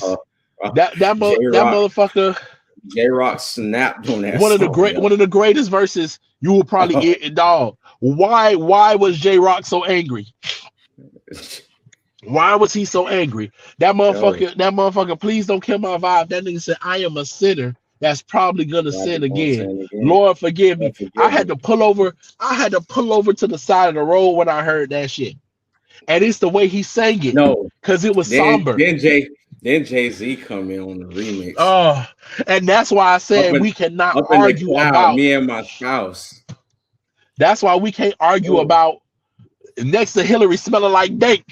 That motherfucker. J-Rock snapped on that. One of the greatest verses you will probably get, dog. Why was J-Rock so angry? Why was he so angry? That motherfucker, Please Don't Kill My Vibe. That nigga said, I am a sinner that's probably gonna sin again. Lord forgive me. I had to pull over to the side of the road when I heard that shit. And it's the way he sang it. No, because it was somber. Then Jay-Z come in on the remix. Oh, and that's why I said we cannot argue about me and my spouse. That's why we can't argue about next to Hillary smelling like dank.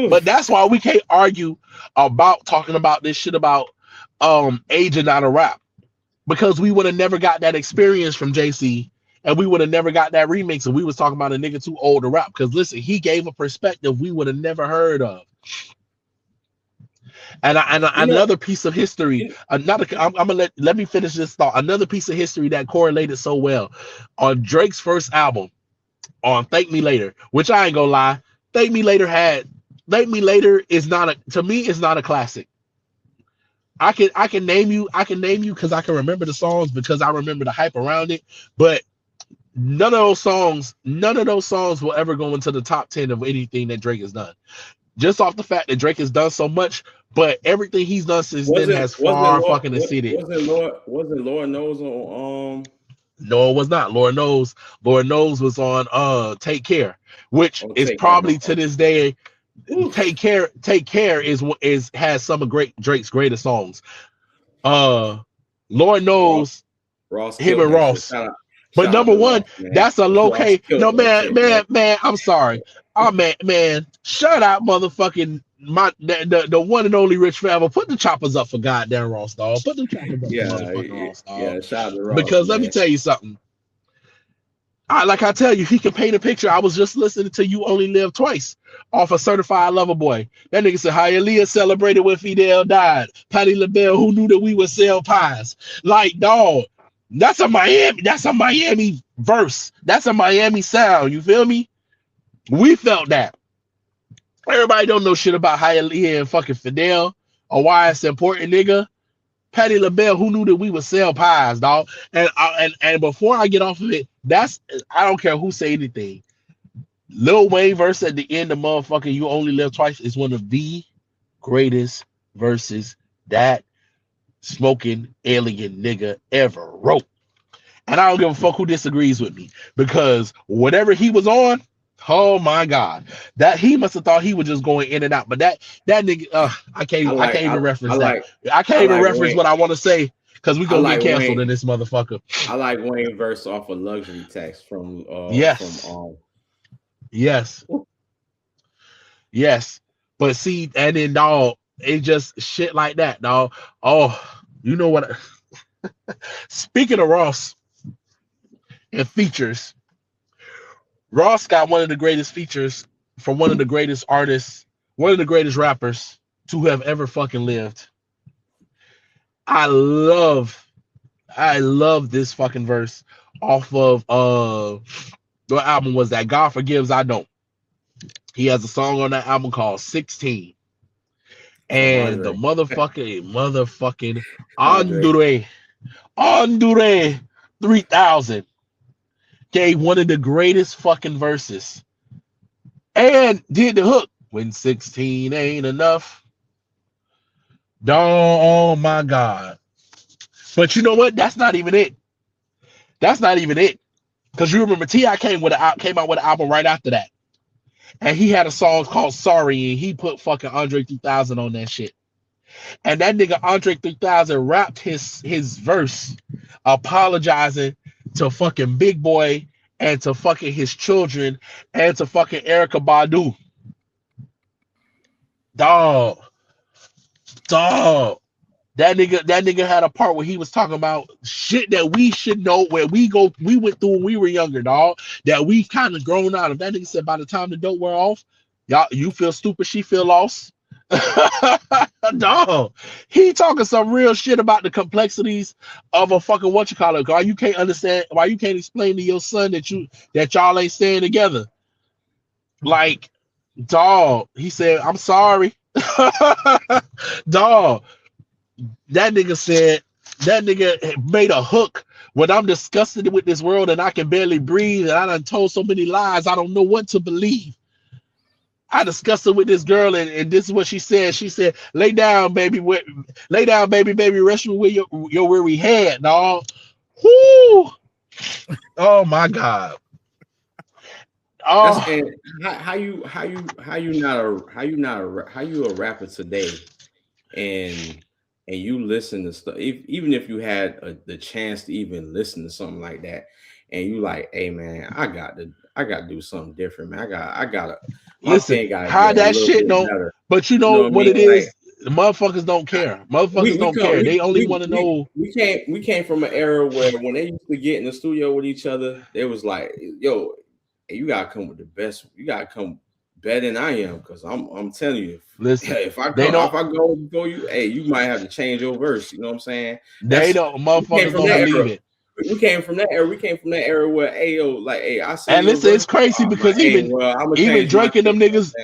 But that's why we can't argue about talking about this shit about aging out of rap, because we would have never got that experience from JC, and we would have never got that remix, and we was talking about a nigga too old to rap. Because listen, he gave a perspective we would have never heard of. And another piece of history, I'm gonna let me finish this thought. Another piece of history that correlated so well on Drake's first album, on Thank Me Later, which I ain't gonna lie, Thank Me Later is not a classic. I can name you because I can remember the songs because I remember the hype around it, but none of those songs will ever go into the top 10 of anything that Drake has done. Just off the fact that Drake has done so much, but everything he's done since then has far fucking exceeded. Wasn't Lord Knows on No, it was not. Lord Knows was on Take Care, which is probably to this day. Take Care has some of Drake's greatest songs. Lord Knows, him and Ross. But number one, that's a low key. No, man, I'm sorry. Oh man, shut out, motherfucking the one and only Rich Forever. Put the choppers up for goddamn Ross, dog. Put the choppers up for motherfucking Ross, dog. Yeah, shout out to Ross. Because let me tell you something. I tell you, he can paint a picture. I was just listening to You Only Live Twice off of Certified Lover Boy. That nigga said, Hialeah celebrated when Fidel died. Patti LaBelle, who knew that we would sell pies. Like, dog, that's a Miami verse. That's a Miami sound. You feel me? We felt that. Everybody don't know shit about Hialeah and fucking Fidel or why it's important, nigga. Patti LaBelle, who knew that we would sell pies, dog. And before I get off of it, I don't care who say anything. Lil Wayne verse at the end of motherfucking You Only Live Twice is one of the greatest verses that smoking alien nigga ever wrote. And I don't give a fuck who disagrees with me, because whatever he was on, oh my God, that he must have thought he was just going in and out. But that nigga, I can't even reference what I want to say, because we gonna get canceled Wayne, in this motherfucker. I like Wayne verse off a Luxury Tax from Yes. But see, and then dog, it just shit like that, dog. Oh, you know what? Speaking of Ross and features, Ross got one of the greatest features from one of the greatest artists, one of the greatest rappers to have ever fucking lived. I love this fucking verse off of what album was that? God Forgives, I Don't. He has a song on that album called 16. And the motherfucking Andre 3000 gave one of the greatest fucking verses and did the hook. When 16 ain't enough, Oh my God. But you know what? That's not even it. That's not even it. Because you remember T.I. came out with an album right after that. And he had a song called Sorry, and he put fucking Andre 3000 on that shit. And that nigga Andre 3000 rapped his verse apologizing to fucking Big Boy and to fucking his children and to fucking Erykah Badu. Dog. That nigga had a part where he was talking about shit that we should know where we went through when we were younger, dog. That we've kind of grown out of. That nigga said by the time the dope wear off, y'all, you feel stupid, she feel lost. Dog. He talking some real shit about the complexities of a fucking whatchamacallit. Why you can't understand, why you can't explain to your son that y'all ain't staying together. Like, dog, he said, I'm sorry. Dog. That nigga made a hook when I'm disgusted with this world and I can barely breathe and I done told so many lies I don't know what to believe. I discussed it with this girl and this is what she said. She said, lay down, baby, rest me with your weary head, dog. Whoo! Oh my God. Oh, how you a rapper today and you listen to stuff, even if you had the chance to even listen to something like that, and you like, hey man, I got to do something different, man. I gotta listen. How that shit don't, better. But you know what it is. Like, motherfuckers don't care. Motherfuckers don't care. They only want to know. We came from an era where when they used to get in the studio with each other, it was like, yo, you gotta come with the best. You gotta come better than I am, because I'm telling you, listen, if I go before you, hey, you might have to change your verse. You know what I'm saying? Motherfuckers don't believe it. We came from that era. We came from that era where, hey, yo, like, hey, I see. And listen, it's crazy because even Drake and them niggas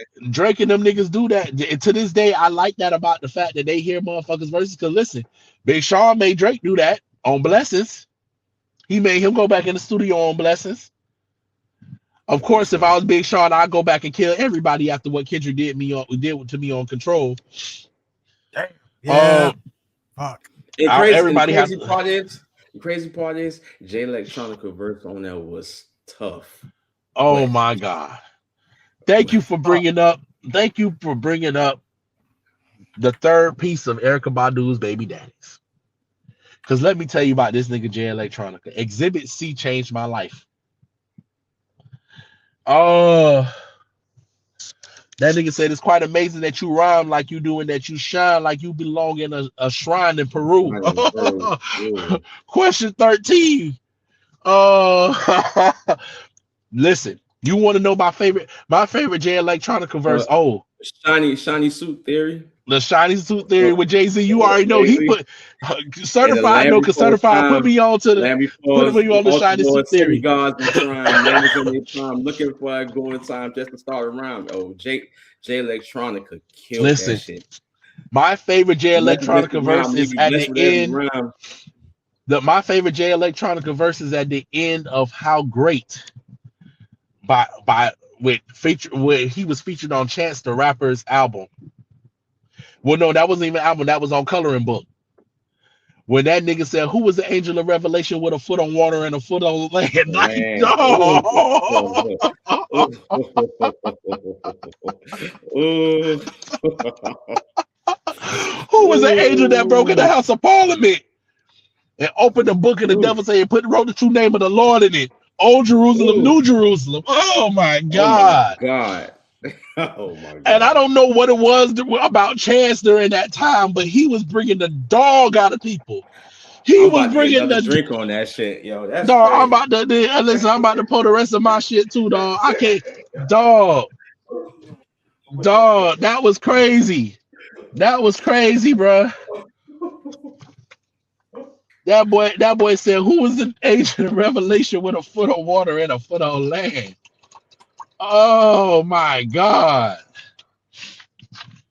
do that. To this day, I like that about the fact that they hear motherfuckers verses. Because listen, Big Sean made Drake do that on Blessings. He made him go back in the studio on Blessings. Of course, if I was Big Sean, I'd go back and kill everybody after what Kendrick did to me on Control. Damn. Yeah. Fuck. The crazy part is Jay Electronica verse on that was tough. Oh my God. Thank you for bringing up the third piece of Erykah Badu's Baby Daddies. Because let me tell you about this nigga Jay Electronica. Exhibit C changed my life. That nigga said it's quite amazing that you rhyme like you do and that you shine like you belong in a shrine in Peru. Question 13. Listen, you want to know my favorite Jay Electronica verse? Shiny Suit Theory. The Shiny Suit Theory with Jay-Z. You already know he put certified. No, because certified put me on to the Shiny Suit Theory. I'm looking for a golden time just to start around. Oh, Jay Electronica killed that shit. My favorite Jay Electronica verse is at the end. My favorite Jay Electronica verse is at the end of How Great where he was featured on Chance the Rapper's album. Well, no, that wasn't even an album. That was on Coloring Book. When that nigga said, "Who was the angel of revelation with a foot on water and a foot on land?" Like, no. Who was the angel that broke in the House of Parliament and opened the book of the devil, saying, wrote the true name of the Lord in it? Old Jerusalem, New Jerusalem. Oh my God. Oh my God. Oh my God. And I don't know what it was about Chance during that time, but he was bringing the dog out of people. He was bringing the drink on that shit, yo. That's dog. Crazy. I'm about to pour the rest of my shit too, dog. I can't, dog. That was crazy. That was crazy, bro. That boy said, "Who was the agent of revelation with a foot on water and a foot on land?" Oh my God.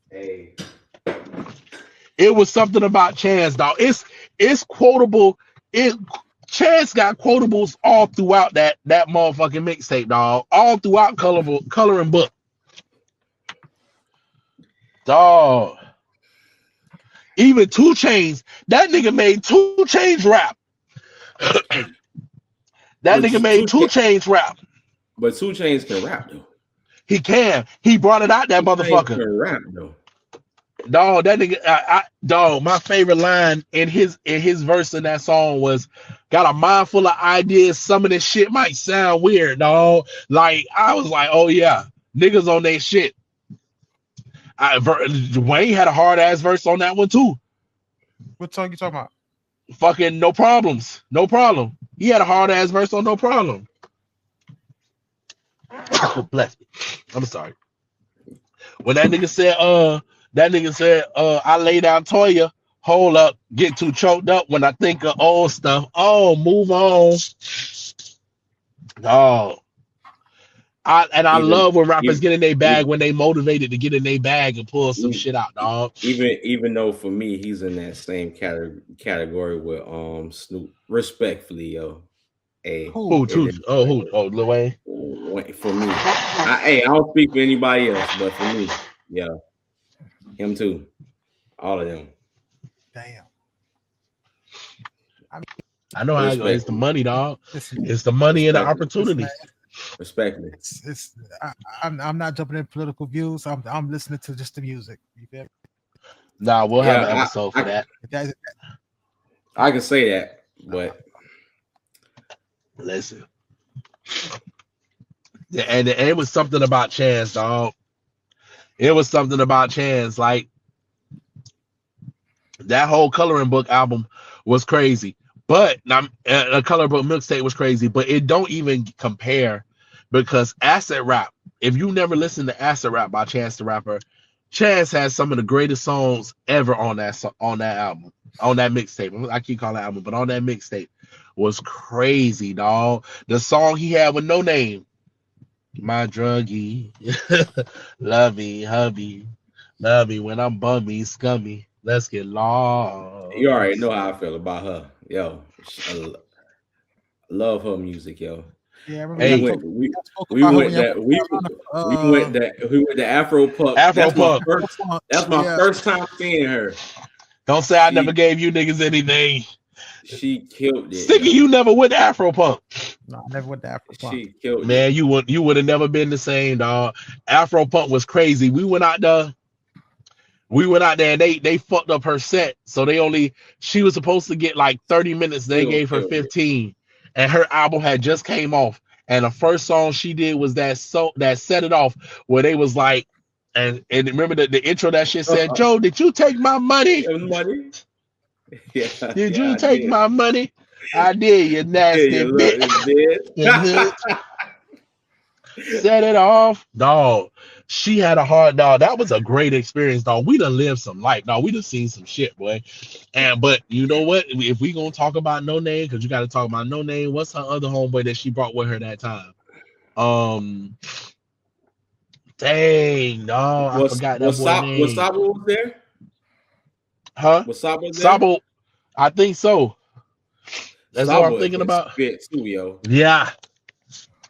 Hey. It was something about Chance, dog. It's quotable. Chance got quotables all throughout that motherfucking mixtape, dog. All throughout Coloring Book. Dog. Even 2 Chainz, that nigga made 2 Chainz rap. That But nigga made 2 Chainz rap. 2 Chainz can rap though. He can. He brought it out, that 2 Chainz motherfucker. can rap though. Dog, that nigga, dog, my favorite line in his verse in that song was, got a mind full of ideas. Some of this shit might sound weird, dog. Like, I was like, oh yeah, niggas on that shit. Wayne had a hard ass verse on that one too. What song you talking about? Fucking No Problems. No Problem. He had a hard ass verse on No Problem. Bless me. I'm sorry. When that nigga said, I lay down Toya, hold up, get too choked up when I think of old stuff. Oh, move on. Oh. I love when rappers get in their bag when they motivated to get in their bag and pull some shit out, dog. Even though for me he's in that same category with Snoop. Respectfully, yo. Hey, who? Oh, Lil Wayne. For me, I don't speak for anybody else, but for me, yeah, him too. All of them. Damn. I know how it's the money, dog. It's the money and the opportunity. Respectfully. I'm not jumping in political views. I'm listening to just the music. You feel me? Nah, we'll have an episode for that. I can say that, but listen. Yeah, and it was something about Chance, dog. It was something about Chance. Like, that whole Coloring Book album was crazy. But a Coloring Book mixtape was crazy, but it don't even compare, because Acid Rap, if you never listened to Acid Rap by Chance the Rapper, Chance has some of the greatest songs ever on that album, on that mixtape. I keep calling it album, but on that mixtape was crazy, dog. The song he had with No Name, my druggie, love me, hubby, love me when I'm bummy, scummy. Let's get lost. You already know how I feel about her, yo. I love her music, yo. Yeah, we went to Afro Puff. That's my first time seeing her. Don't say I never gave you niggas anything. She killed it. Sticky, you never went to Afro Punk. No, I never went to Afro Punk. She killed Man, it. you would have never been the same, dog. Afro Punk was crazy. We went out there and they fucked up her set. So she was supposed to get like 30 minutes. They gave her 15. And her album had just came off. And the first song she did was that Set It Off, where they was like, and remember the intro that shit said, Joe, did you take my money? Yeah, did you take my money? I did, you nasty bitch. Set it off, dog. She had a hard dog. That was a great experience, dog. We done lived some life, dog. We done seen some shit, boy. But you know what? If we gonna talk about No Name, because you got to talk about No Name. What's her other homeboy that she brought with her that time? Dang, dog. I forgot that boy name. Was Sabo was there? Huh? Was Sabo there? Sabo, I think so. That's Sabo what I'm thinking about. Too, yo. Yeah.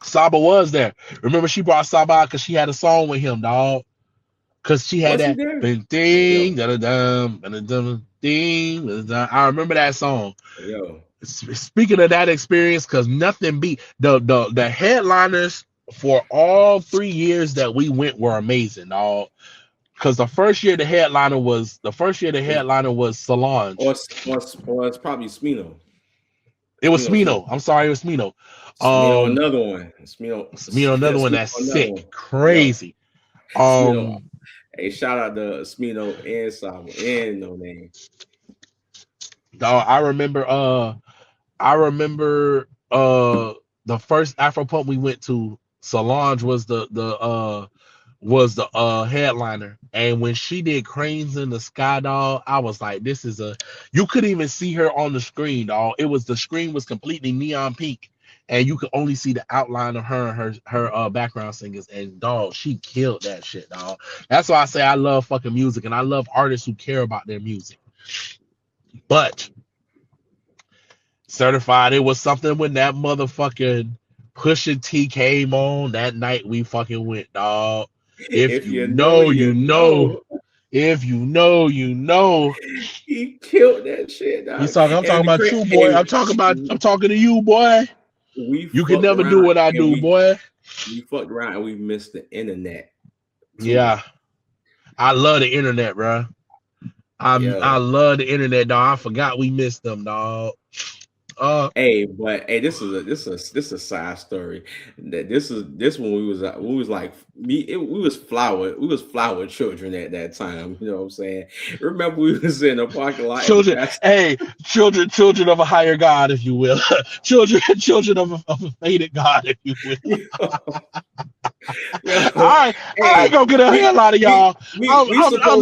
Saba was there. Remember, she brought Saba out because she had a song with him, dog. Because she had that ding, ding. I remember that song. Yo. Speaking of that experience, because nothing beat the headliners for all 3 years that we went were amazing, dog. Because the first year the headliner was Solange. Or it's probably Smino. It was Smino. I'm sorry, it was Smino. Smino, another one. Smino, another one that's sick, crazy. Hey, shout out to Smino and Saba and No Name. Dog, I remember the first Afro Punk we went to. Solange was the headliner, and when she did Cranes in the Sky, dog, I was like, this is you couldn't even see her on the screen, dog. The screen was completely neon pink, and you could only see the outline of her and her background singers, and dog, she killed that shit, dog. That's why I say I love fucking music, and I love artists who care about their music. But Certified, it was something when that motherfucking Pusha T came on that night. We fucking went, dog. If you know, you know. If you know, you know. He killed that shit, dog. He's talking. I'm talking about you, boy. I'm talking to you, boy. We You can fucked never do around what I and do, boy. we fucked around and we missed the internet. too. Yeah, I love the internet, bro. I Yeah. love the internet, dog. I forgot we missed them, dog. Hey, but hey, this is a side story. That this when we was like we was flower children at that time. You know what I'm saying? Remember we was in a parking lot. children, hey, children of a higher God, if you will. children of a faded God, if you will. Yo, All right, I ain't gonna get a hell out of y'all.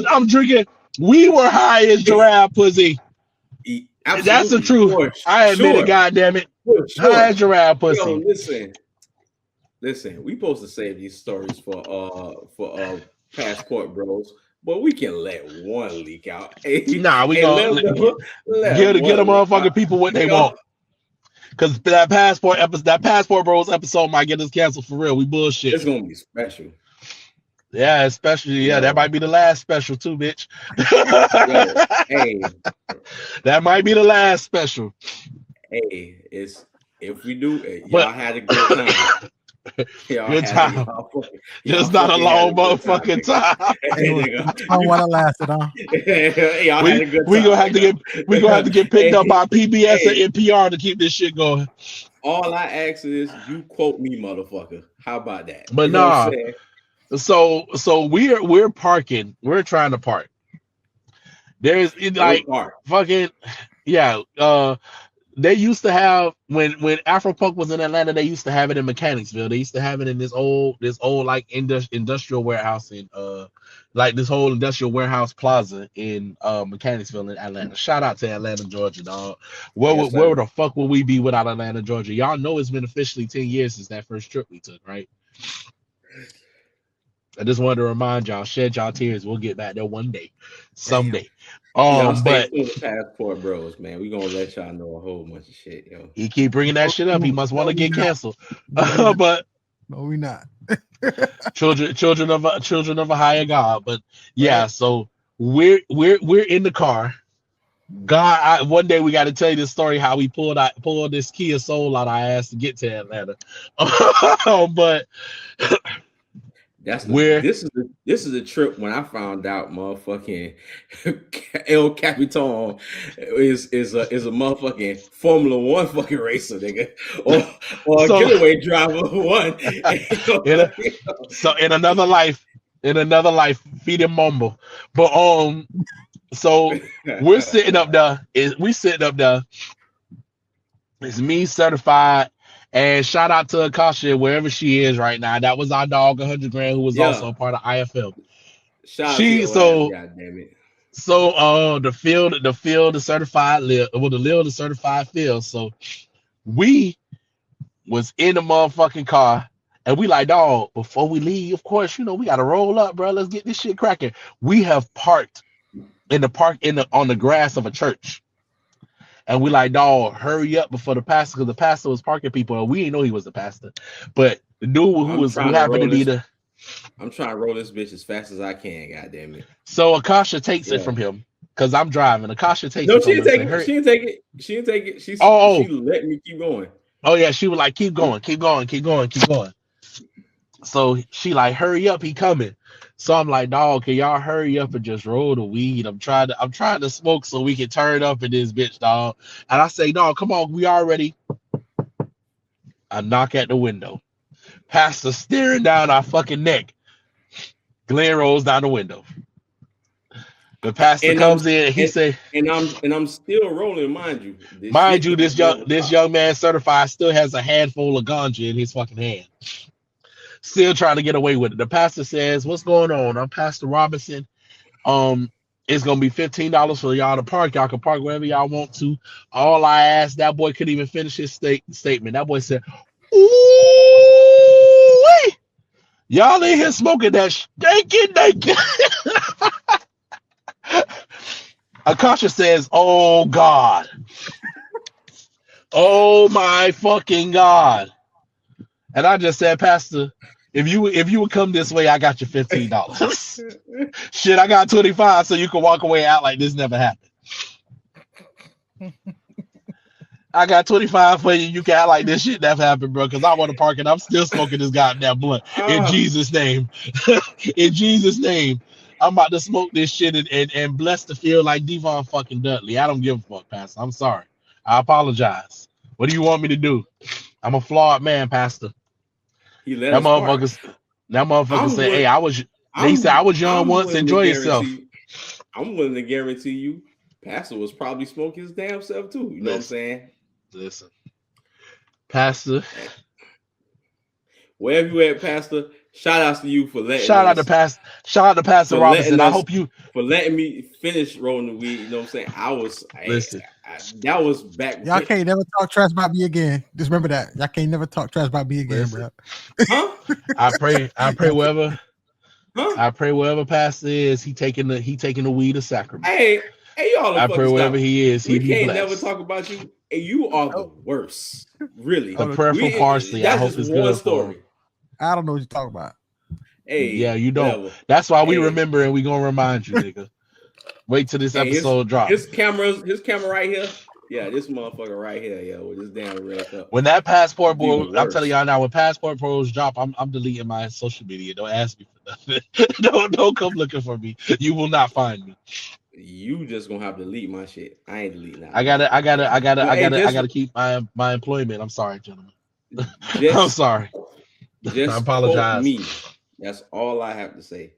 I'm drinking. We were high as giraffe pussy. That's the truth. I admit it, goddamn it. High as giraffe pussy. Yo, listen. We supposed to save these stories for Passport Bros, but we can let one leak out. Nah, we gonna get the motherfucking people what they want. Cause that Passport Bros episode might get us canceled for real. We bullshit. It's gonna be special. Yeah, especially that might be the last special too, bitch. Hey, that might be the last special. Hey, if we do, y'all had a good time. Good time. Just not a long motherfucking time. I don't want to last it, huh? We gonna have to get picked up by PBS and NPR to keep this shit going. All I ask is you quote me, motherfucker. How about that? But you know so we're parking. We're trying to park. There's like fucking they used to have when Afropunk was in Atlanta, they used to have it in Mechanicsville. They used to have it in this old like industrial warehouse in like this whole industrial warehouse plaza in Mechanicsville in Atlanta. Shout out to Atlanta, Georgia, dog. Where the fuck would we be without Atlanta, Georgia? Y'all know it's been officially 10 years since that first trip we took, right? I just wanted to remind y'all, shed y'all tears. We'll get back there one day, someday. But Passport Bros, man, we gonna let y'all know a whole bunch of shit, yo. He keep bringing that shit up. He must want to get canceled. But no, we not. children of a higher God. But yeah, so we're in the car. God, one day we got to tell you this story how we pulled this Kia Soul out our ass to get to Atlanta. But this is a trip when I found out motherfucking El Capitan is a motherfucking Formula One fucking racer, nigga, or a getaway driver one. So in another life, feed him mumble. But so we're sitting up there. It's me certified. And shout out to Akasha wherever she is right now. That was our dog, 100 Grand, who was also a part of IFL. The field, the certified Lil, the certified field. So we was in the motherfucking car, and we like, dog, before we leave, of course, we gotta roll up, bro. Let's get this shit cracking. We have parked on the grass of a church. And we like, dog, hurry up before the pastor, because the pastor was parking people, and we didn't know he was the pastor. But the dude who happened to be the... I'm trying to roll this bitch as fast as I can, goddamn it. So Akasha takes it from him, because I'm driving. Akasha takes it from him. She didn't take it. She let me keep going. Oh, yeah, she was like, keep going. So she like, hurry up, he coming. So I'm like, dog, can y'all hurry up and just roll the weed? I'm trying to smoke so we can turn up in this bitch, dog. And I say, dog, come on, we all ready. I knock at the window. Pastor staring down our fucking neck. Glenn rolls down the window. The pastor comes in and he say, and I'm still rolling, mind you. This young man certified still has a handful of ganja in his fucking hand. Still trying to get away with it. The pastor says, what's going on? I'm Pastor Robinson. It's gonna be $15 for y'all to park. Y'all can park wherever y'all want to. All I asked, that boy couldn't even finish his statement. That boy said, ooh, y'all in here smoking that stinking naked. Akasha says, oh God. Oh my fucking God. And I just said, Pastor, If you would come this way, I got you $15. Shit, I got 25, so you can walk away out like this never happened. I got 25 for you. You can act like this shit never happened, bro. Because I want to park and I'm still smoking this goddamn blunt. In Jesus' name. In Jesus' name. I'm about to smoke this shit and bless the field like Devon fucking Dudley. I don't give a fuck, Pastor. I'm sorry. I apologize. What do you want me to do? I'm a flawed man, Pastor. He let That us part. motherfucker say, willing, hey, he said I was young once, enjoy yourself. I'm willing to guarantee you, Pastor was probably smoking his damn self too. You know what I'm saying? Listen, Pastor. Wherever you at, Pastor, shout outs to you for letting Shout out to Pastor Robinson. I hope you for letting me finish rolling the weed. You know what I'm saying? Listen. That was back. Y'all can't never talk trash about me again. Just remember that. Y'all can't never talk trash about me again, bro. Huh? I pray wherever. Huh? I pray wherever Pastor is, he taking the weed of sacrament. Hey, y'all. I pray wherever he is, he be blessed. Never talk about you. Hey, you are the worst. Really. The prayer for parsley. I hope it's good story. I don't know what you're talking about. Hey, yeah, you don't. Whatever. That's why we remember and we gonna remind you, nigga. Wait till this episode drops. His camera right here. Yeah, this motherfucker right here, yo, with this damn red cup. When that Passport Pro, I'm telling y'all now, when Passport Pros drop, I'm deleting my social media. Don't ask me for nothing. don't come looking for me. You will not find me. You just gonna have to delete my shit. I ain't deleting that. I gotta keep my employment. I'm sorry, gentlemen. I'm sorry. Just I apologize. Me. That's all I have to say.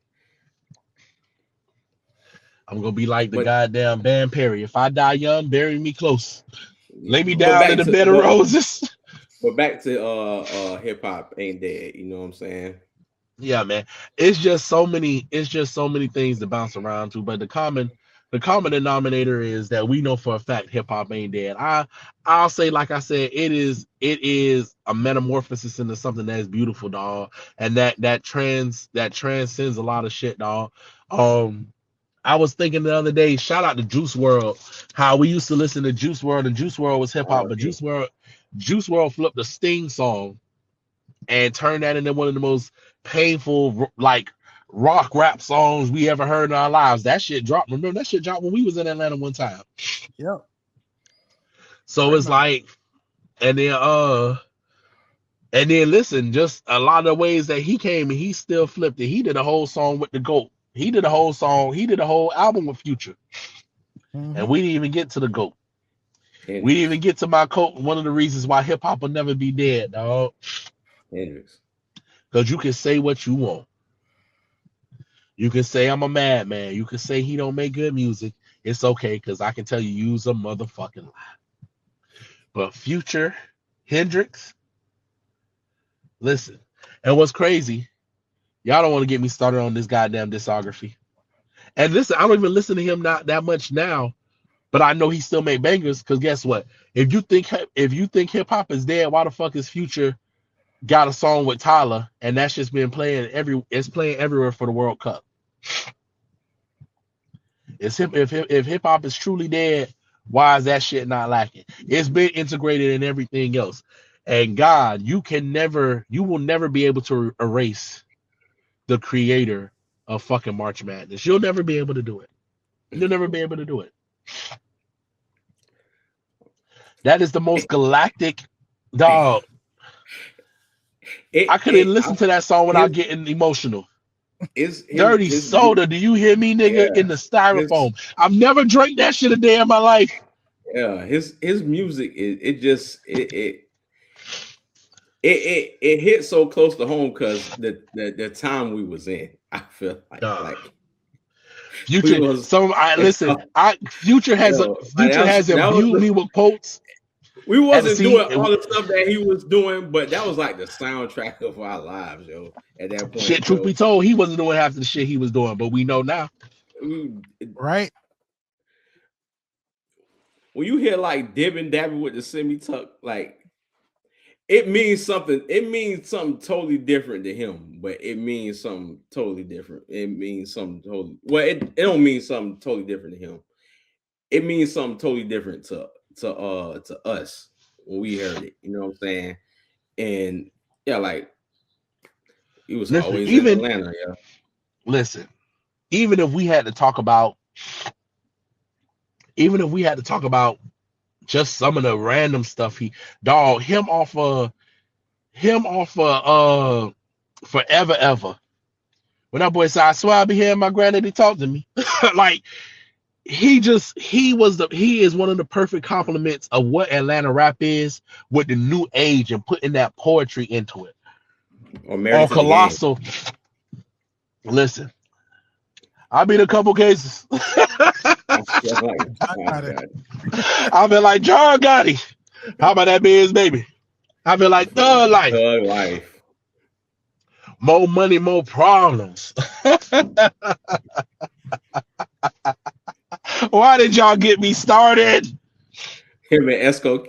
I'm gonna be like the goddamn Van Perry. If I die young, bury me close. Lay me down in the bed of roses. But back to hip hop ain't dead. You know what I'm saying? Yeah, man. It's just so many things to bounce around to. But the common denominator is that we know for a fact hip hop ain't dead. I'll say, like I said, it is a metamorphosis into something that is beautiful, dog, and that transcends a lot of shit, dog. I was thinking the other day, shout out to Juice WRLD, how we used to listen to Juice WRLD, and Juice WRLD was hip hop, but Juice WRLD flipped the Sting song and turned that into one of the most painful, like, rock rap songs we ever heard in our lives. That shit dropped. Remember that shit dropped when we was in Atlanta one time. Yep. So it's like, and then listen, just a lot of ways that he came and he still flipped it. He did a whole song with the GOAT. He did a whole album with Future. Mm-hmm. And we didn't even get to the GOAT. We didn't even get to my coat. One of the reasons why hip hop will never be dead, dog. Because you can say what you want. You can say I'm a madman. You can say he don't make good music. It's okay, because I can tell you was a motherfucking lie. But Future, Hendrix, listen. And what's crazy, y'all don't want to get me started on this goddamn discography. And listen, I don't even listen to him not that much now, but I know he still make bangers. Because guess what? If you think hip hop is dead, why the fuck is Future got a song with Tyler and that's just been playing everywhere for the World Cup? If hip hop is truly dead, why is that shit not lacking? It's been integrated in everything else. And God, you will never be able to erase the creator of fucking March Madness. You'll never be able to do it. You'll never be able to do it. That is the most galactic dog. I couldn't listen to that song without getting emotional. Dirty Soda, do you hear me, nigga? Yeah, in the styrofoam. I've never drank that shit a day in my life. Yeah, his music it hit so close to home because the time we was in. I feel like Future. Future has imbued me with quotes. We wasn't doing all the stuff that he was doing, but that was like the soundtrack of our lives, yo. At that point, shit. Truth be told, he wasn't doing half of the shit he was doing, but we know now, right? When you hear like Dib and Dabby with the semi-tuck, like it means something. It means something totally different to him, but it means something totally different. It means something totally. Well, it don't mean something totally different to him. It means something totally different to us when we heard it. You know what I'm saying? And yeah, like He was Listen, always in Atlanta, yeah. listen, even if we had to talk about, just some of the random stuff him off Forever Ever. When that boy said, I swear I'll be hearing my granddaddy talk to me. Like he is one of the perfect compliments of what Atlanta rap is with the new age and putting that poetry into it. Or Married On to the Game. Colossal. Listen, I beat a couple cases. I've been like John Gotti. How about that Biz baby? I've been like Thug Life. Thug Life. More money, more problems. Why did y'all get me started? Him Esco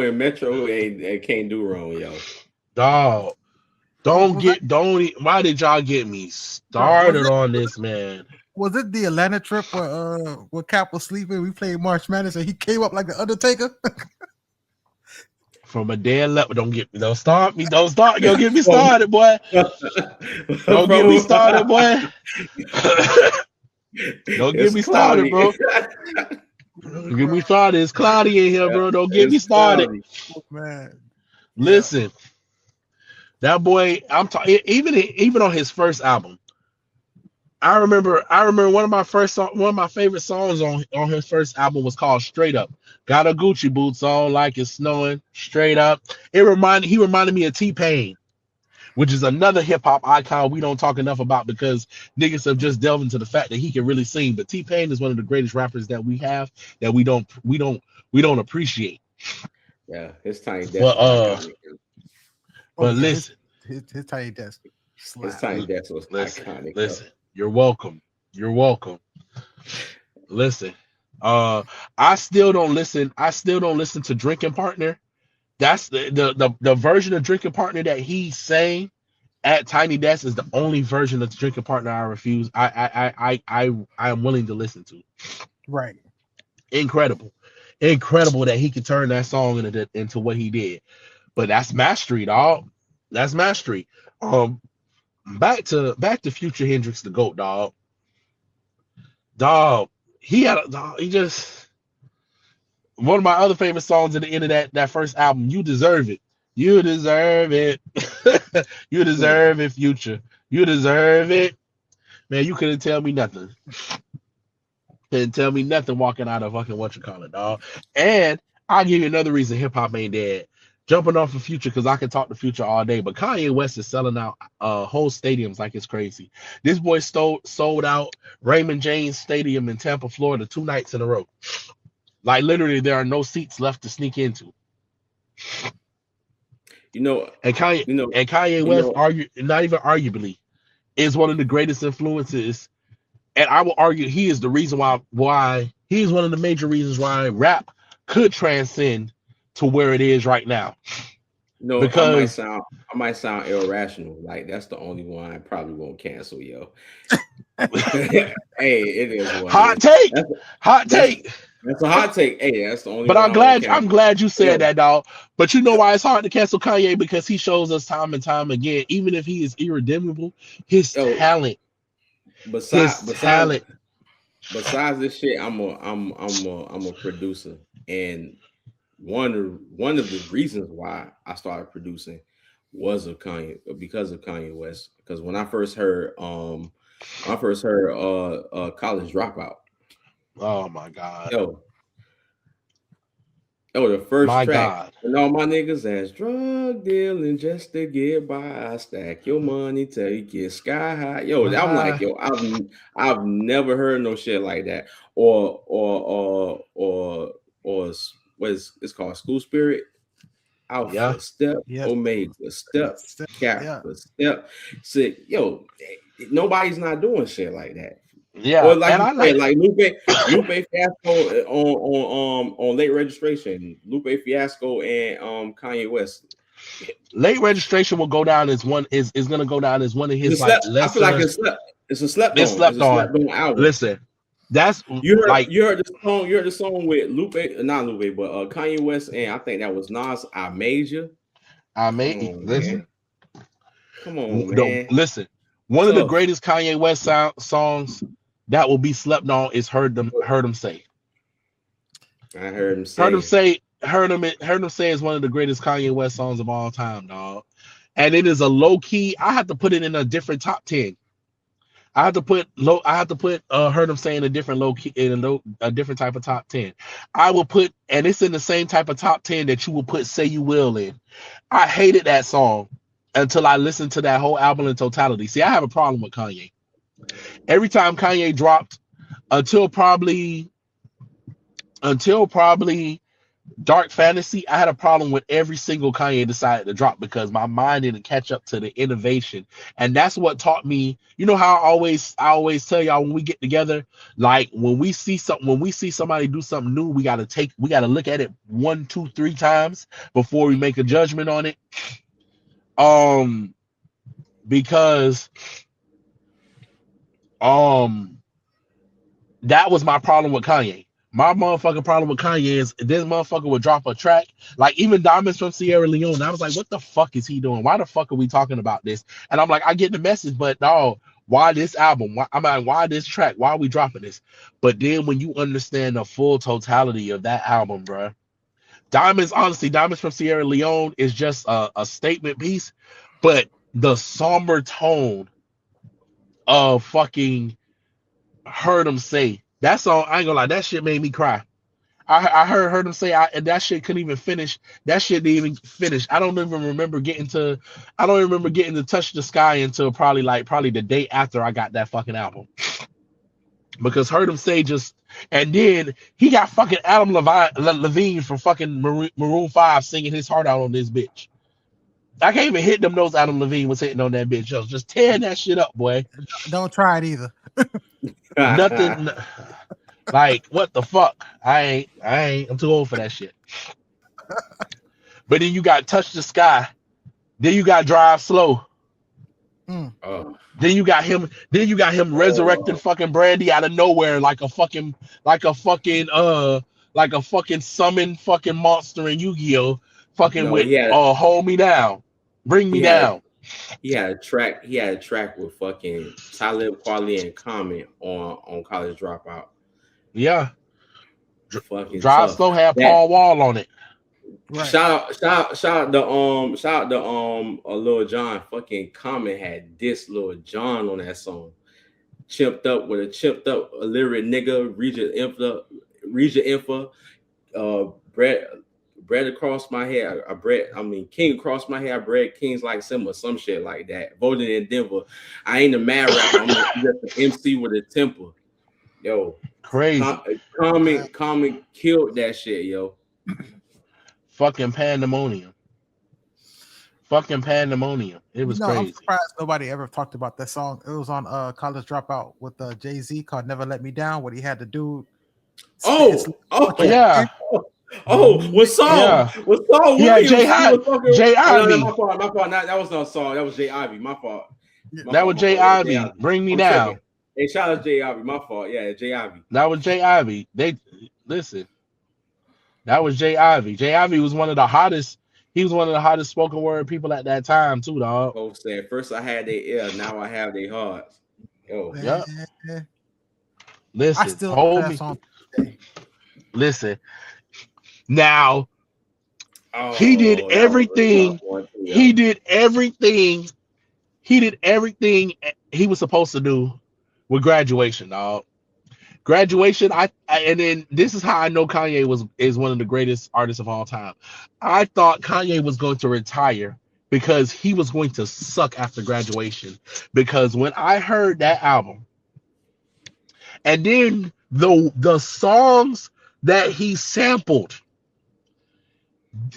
and Metro and can't do wrong, yo. Dog. Why did y'all get me started on this, man? Was it the Atlanta trip where Cap was sleeping? We played March Madness and he came up like the Undertaker. From a dead level, don't start. Don't get me started, boy. Don't get me started, boy. Don't get me started, bro. Don't get me started. It's cloudy in here, bro. Don't get me started. Oh, man. Listen, that boy, I'm talking even on his first album. I remember one of my favorite songs on his first album was called Straight Up. Got a Gucci boots on like it's snowing. Straight up. He reminded me of T-Pain, which is another hip hop icon we don't talk enough about because niggas have just delved into the fact that he can really sing. But T-Pain is one of the greatest rappers that we have that we don't appreciate. Yeah, his Tiny Desk. But listen, his Tiny Desk. His Tiny Desk was iconic. Listen, you're welcome. Listen, I still don't listen to Drinking Partner. That's the version of Drinking Partner that he sang at Tiny Desk is the only version of Drinking Partner I refuse. I am willing to listen to. Right. Incredible that he could turn that song into what he did. But that's mastery, dog. That's mastery. Back to Future Hendrix, the GOAT, dog. Dog, he just one of my other favorite songs at the end of that first album. You deserve it. You deserve it. You deserve it, Future. You deserve it. Man, you couldn't tell me nothing. Couldn't tell me nothing walking out of fucking whatchamacallit, dog. And I'll give you another reason hip hop ain't dead. Jumping off of Future because I can talk to Future all day, but Kanye West is selling out whole stadiums like it's crazy. This boy sold out Raymond James Stadium in Tampa, Florida 2 nights in a row. Like literally, there are no seats left to sneak into. And Kanye West, not even arguably, is one of the greatest influences, and I will argue he is the reason why he is one of the major reasons why rap could transcend to where it is right now. No, because I might sound irrational. Like that's the only one I probably won't cancel, yo. Hey, it is what hot take. Hot take. That's a hot take. Hey, that's the only. But I'm glad you said that, dog. But you know why it's hard to cancel Kanye? Because he shows us time and time again, even if he is irredeemable, his talent. Besides this shit, I'm a producer, and one of the reasons why I started producing was because of Kanye West. Because when I first heard College Dropout. Oh my God. Yo, the first track. God. And all my niggas ass drug dealing just to get by. I stack your money till you get sky high. Yo, I'm like, yo, I've never heard no shit like that. Or it's called School Spirit. Alpha Step, Omega Step, Kappa Step. Sick. Yo, nobody's not doing shit like that. Yeah, or like Lupe Fiasco on Late Registration, Lupe Fiasco and Kanye West. Late Registration will go down as one is going to go down as one of his I feel like it's a slept on album. Listen, that's you heard the song with not Lupe, but Kanye West, and I think that was Nas. I Made You. Listen. Come on, man. Listen, one of the Tough. greatest Kanye West songs that will be slept on is Heard Them Say. I heard him Heard Them say. Say. Heard Them Say is one of the greatest Kanye West songs of all time, dog. And it is a low key. I have to put it in a different top 10. I have to put Heard Them Say in a different low key, in a different type of top 10. I will put, and it's in the same type of top 10 that you will put Say You Will in. I hated that song until I listened to that whole album in totality. See, I have a problem with Kanye. Every time Kanye dropped, until probably Dark Fantasy, I had a problem with every single Kanye decided to drop because my mind didn't catch up to the innovation. And that's what taught me, you know how I always tell y'all when we get together, like when we see somebody do something new, we gotta look at it 1, 2, 3 times before we make a judgment on it. Because that was my problem with Kanye. My motherfucking problem with Kanye is this motherfucker would drop a track, like even Diamonds from Sierra Leone. I was like, what the fuck is he doing? Why the fuck are we talking about this? And I'm like, I get the message, but no, why this album? Why this track? Why are we dropping this? But then when you understand the full totality of that album, bro, Diamonds from Sierra Leone is just a statement piece, but the somber tone of fucking Heard Them Say. That song, I ain't gonna lie, that shit made me cry. I heard him say, and that shit couldn't even finish. That shit didn't even finish. I don't even remember getting to Touch the Sky until probably the day after I got that fucking album. Because Heard Him Say just, and then he got fucking Adam Levine from fucking Maroon 5 singing his heart out on this bitch. I can't even hit them notes Adam Levine was hitting on that bitch. I was just tearing that shit up, boy. Don't try it either. Nothing. Like, what the fuck? I'm too old for that shit. But then you got Touch the Sky. Then you got Drive Slow. Then you got him resurrecting fucking Brandy out of nowhere like a fucking summon fucking monster in Yu-Gi-Oh! Hold Me Down. Bring Me Down. He had a track with fucking Talib Kweli and Common on College Dropout. Yeah. Fucking Drive Slow had Paul Wall on it. Right. Shout out to Lil Jon. Fucking Common had this Lil Jon on that song. Chimped up illiterate nigga, Regent Infa, bread across my head. King across my head. I bred kings like Simba, some shit like that. Voted in Denver. I ain't a mad rapper. I'm just an MC with a temper. Yo, crazy. Common killed that shit, yo. Fucking pandemonium. It was crazy. I'm surprised nobody ever talked about that song. It was on College Dropout with Jay-Z called Never Let Me Down, what he had to do. Yeah. What song? Yeah. What song? Yeah, Jay Ivy. My fault. That was not a song. That was Jay Ivy. My fault. That was Jay Ivy. Bring Me Down. Hey, shout out Jay Ivy. My fault. Yeah, Jay Ivy. That was Jay Ivy. That was Jay Ivy. Jay Ivy was one of the hottest. He was one of the hottest spoken word people at that time too, dog. Both said first I had their ear, now I have their hearts. Yo. Yep. Listen, I still hold me. Listen. Now he did everything. He did everything he was supposed to do with Graduation, dog. Graduation, and then this is how I know Kanye is one of the greatest artists of all time. I thought Kanye was going to retire because he was going to suck after Graduation. Because when I heard that album, and then the songs that he sampled,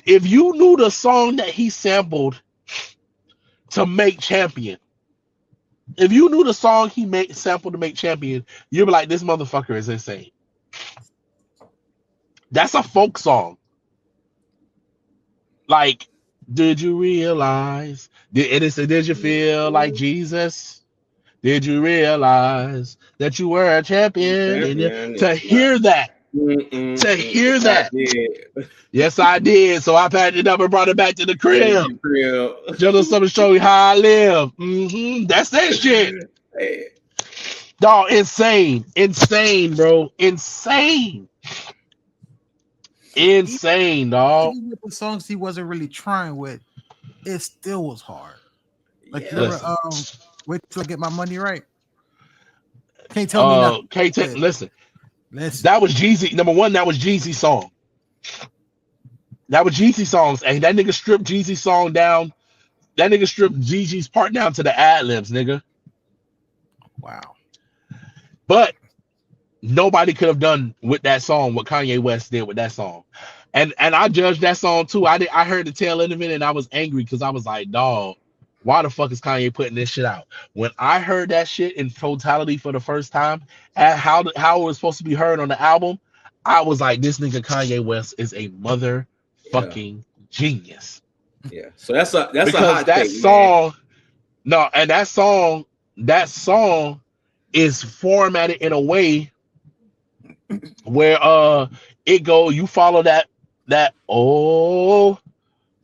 if you knew the song that he sampled to make Champion, if you knew the song he sampled to make Champion, you'd be like, this motherfucker is insane. That's a folk song. Like, did you realize? Did you feel like Jesus? Did you realize that you were a champion? To hear that to hear I that. did. Yes, I did. So I packed it up and brought it back to the crib. Crib. Just to show you how I live. That's that shit. Hey, Dog, insane, bro, insane, dog. Even with the songs he wasn't really trying with, it still was hard. Like yeah. you remember, wait till I get my money right. Can't tell me nothing. Listen, Listen. that was Jeezy. Number one, that was Jeezy's song. That was Jeezy's songs, and that nigga stripped Jeezy's song down. That nigga stripped Jeezy's part down to the ad libs, nigga. Wow. But nobody could have done with that song what Kanye West did with that song. And I judged that song too. I heard the tail end of it and I was angry because I was like, dog, why the fuck is Kanye putting this shit out? When I heard that shit in totality for the first time, and how it was supposed to be heard on the album, I was like, this nigga Kanye West is a motherfucking genius. Yeah. So that's a because hot that take, song, man. No, and that song is formatted in a way where it go, you follow that oh,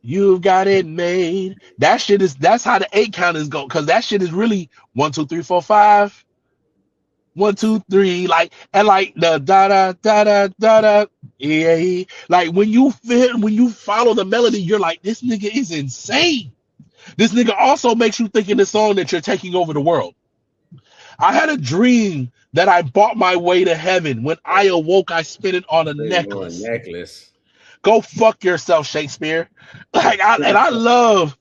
you've got it made. That shit is, that's how the 8 count is go, because that shit is really 1 2 3 4 5 1 2 3, like, and like the da da da da da da, yeah, like when you follow the melody, you're like, this nigga is insane. This nigga also makes you think in the song that you're taking over the world. I had a dream that I bought my way to heaven. When I awoke, I spit it on a necklace. Go fuck yourself, Shakespeare. Like, I love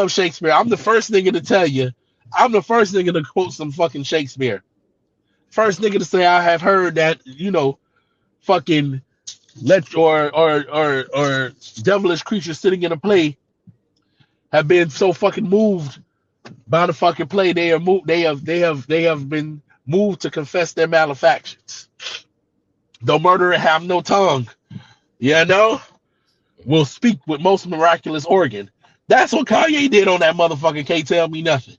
Shakespeare. I'm the first nigga to tell you. I'm the first nigga to quote some fucking Shakespeare. First nigga to say I have heard that, fucking or devilish creatures sitting in a play have been so fucking moved by the fucking play, they have been moved to confess their malefactions. Though murderer have no tongue, will speak with most miraculous organ. That's what Kanye did on that motherfucking Can't Tell Me Nothing.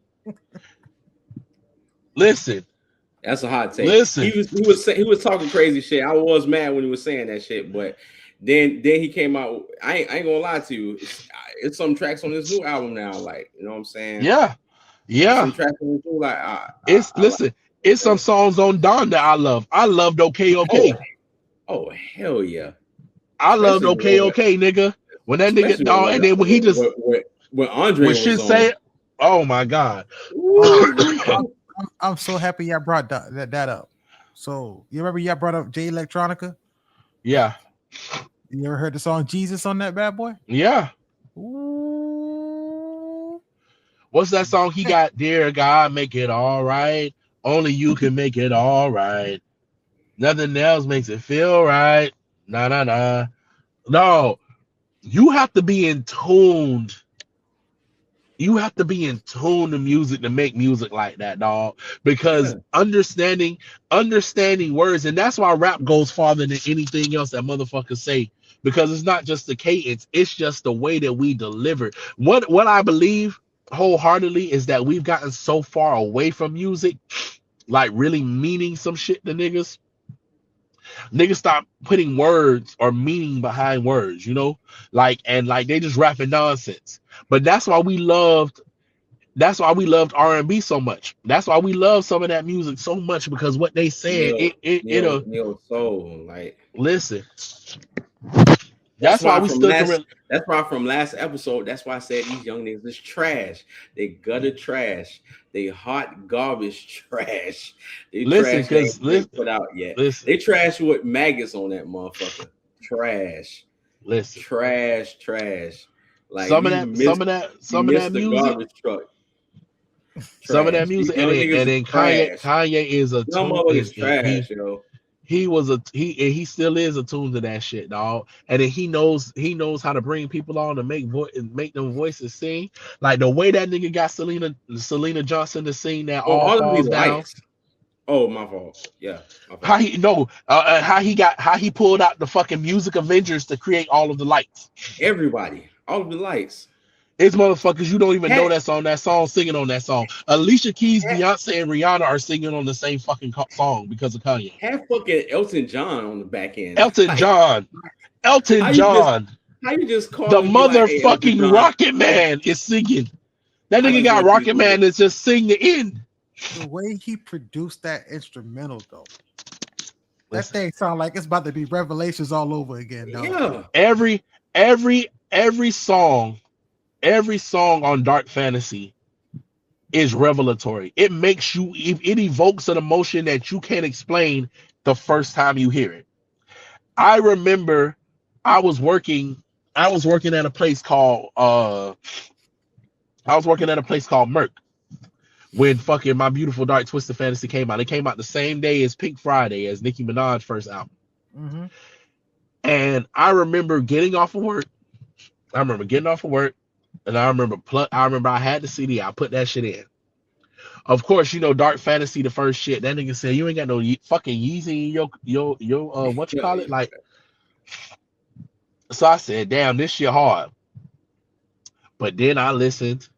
Listen, that's a hot take. Listen, he was talking crazy shit. I was mad when he was saying that shit, but then he came out. I ain't gonna lie to you. It's some tracks on this new album now, like, you know what I'm saying? Yeah. Some tracks on this new, like, it's some songs on Dawn that I love. I loved OK. Oh hell yeah! I loved OK, nigga. When that nigga Dawn, and then when he just when Andre when shit say, oh my god. I'm so happy y'all brought that up. So you remember y'all brought up Jay Electronica? Yeah. You ever heard the song Jesus on that bad boy? Yeah. Ooh. What's that song he got? Dear God, make it all right. Only you can make it all right. Nothing else makes it feel right. Nah. No, you have to be in tune. You have to be in tune to music to make music like that, dog. Because understanding words, and that's why rap goes farther than anything else that motherfuckers say. Because it's not just the cadence, it's just the way that we deliver. What I believe wholeheartedly is that we've gotten so far away from music, like really meaning some shit to niggas. Niggas stop putting words or meaning behind words, like they just rapping nonsense. But that's why we loved R&B so much. That's why we love some of that music so much, because what they said, Neo soul, like, listen. That's why we stood. That's why from last episode. That's why I said these young niggas is trash. They gutter trash. They hot garbage trash. They listen, because put out yet. Listen. They trash with maggots on that motherfucker. Trash. Listen. Trash. Like some of that music. Garbage truck. Some of that music, and then Kanye is a trash, yo. He still is attuned to that shit, dog. And then he knows how to bring people on to make them voices sing. Like the way that nigga got Selena Johnson to sing that all falls down. Lights. Oh, my fault. Yeah. My fault. How he pulled out the fucking Music Avengers to create all of the lights. Everybody, all of the lights. It's motherfuckers you don't even know Half, that song singing on that song. Alicia Keys, Beyonce, and Rihanna are singing on the same fucking song because of Kanye. half fucking Elton John on the back end. Elton Like, John, how you just John, call the and be like, hey, Elton motherfucking John, Rocket Man is singing. That I nigga just got want you Rocket to know. Man to just sing the end. The way he produced that instrumental, though, that Listen, thing sound like it's about to be Revelations all over again, though. Yeah. every song on Dark Fantasy is revelatory. It makes you, it evokes an emotion that you can't explain the first time you hear it. I remember I was working at a place called Merc when fucking My Beautiful Dark Twisted Fantasy came out. It came out the same day as Pink Friday, as Nicki Minaj's first album. Mm-hmm. And I remember getting off of work. And I remember I had the CD. I put that shit in. Of course, you know Dark Fantasy, the first shit. That nigga said you ain't got no fucking Yeezy in your what you call it, like. So I said, damn, this shit hard. But then I listened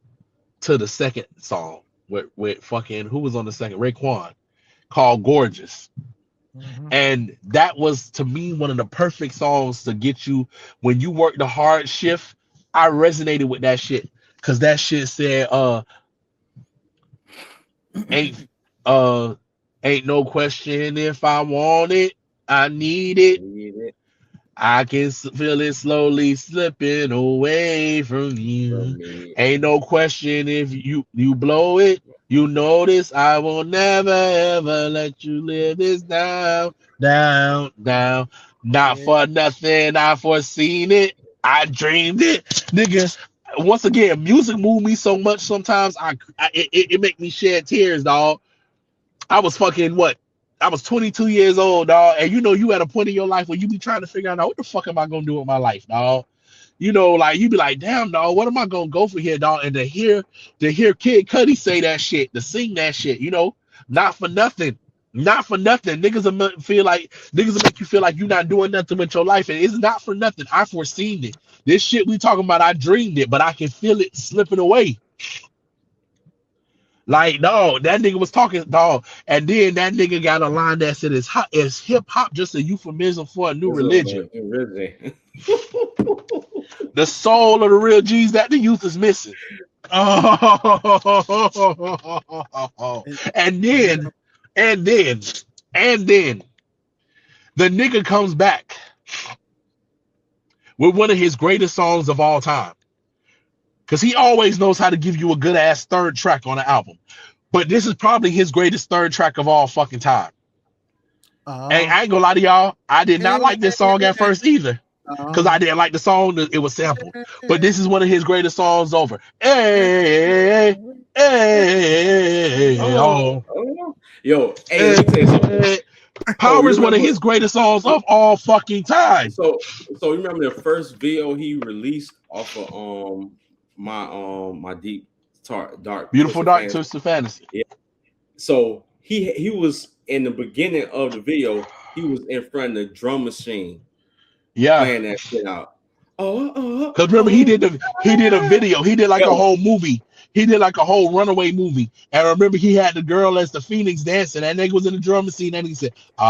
to the second song with fucking, who was on the second? Raekwon, called Gorgeous. Mm-hmm. And that was, to me, one of the perfect songs to get you when you work the hard shift. I resonated with that shit because that shit said, ain't no question if I want it, I need it. I can feel it slowly slipping away from you. Ain't no question if you blow it. You notice I will never ever let you live this down. Not for nothing, I foreseen it. I dreamed it, nigga. Once again, music moved me so much. Sometimes it make me shed tears, dog. I was fucking what? I was 22 years old, dog, and you know you at a point in your life where you be trying to figure out, what the fuck am I gonna do with my life, dog? You know, like you be like, damn, dog, what am I gonna go for here, dog? And to hear Kid Cudi say that shit, to sing that shit, you know, not for nothing. Niggas will make you feel like you're not doing nothing with your life, and it's not for nothing. I foreseen it. This shit we talking about, I dreamed it, but I can feel it slipping away. Like, dog, that nigga was talking, dog, and then that nigga got a line that said, "Is hip hop just a euphemism for a new religion?" The soul of the real G's that the youth is missing. Oh, and then the nigga comes back with one of his greatest songs of all time. Because he always knows how to give you a good ass third track on an album. But this is probably his greatest third track of all fucking time. And I ain't gonna lie to y'all, I did not like this song at first either. Because I didn't like the song that it was sampled. But this is one of his greatest songs over. Hey, Yo, hey, let me tell you something. Power is one of his greatest songs of all fucking time. So you remember the first video he released off of my deep dark Beautiful Dark Twisted Fantasy. Yeah. So he was in the beginning of the video, he was in front of the drum machine. Yeah, playing that shit out. Because remember, he did a video. He did like a whole movie. He did like a whole runaway movie. And I remember he had the girl as the Phoenix dancing. That nigga was in the drum machine, and he said, hey.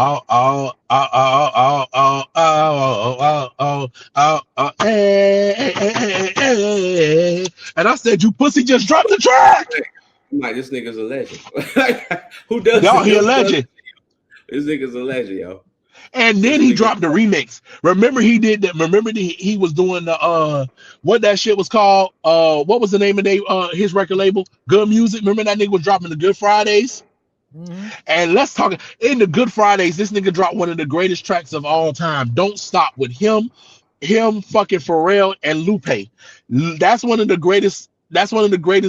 And I said, you pussy just dropped the track. Like, this nigga's a legend. Who does? Yo, he a legend. This nigga's a legend, yo. And then he dropped the remix. Remember he did that. Remember he was doing the what that shit was called? What was the name of his record label? Good Music. Remember that nigga was dropping the Good Fridays? Mm-hmm. And let's talk in the Good Fridays. This nigga dropped one of the greatest tracks of all time. Don't Stop, with him, fucking Pharrell and Lupe. That's one of the greatest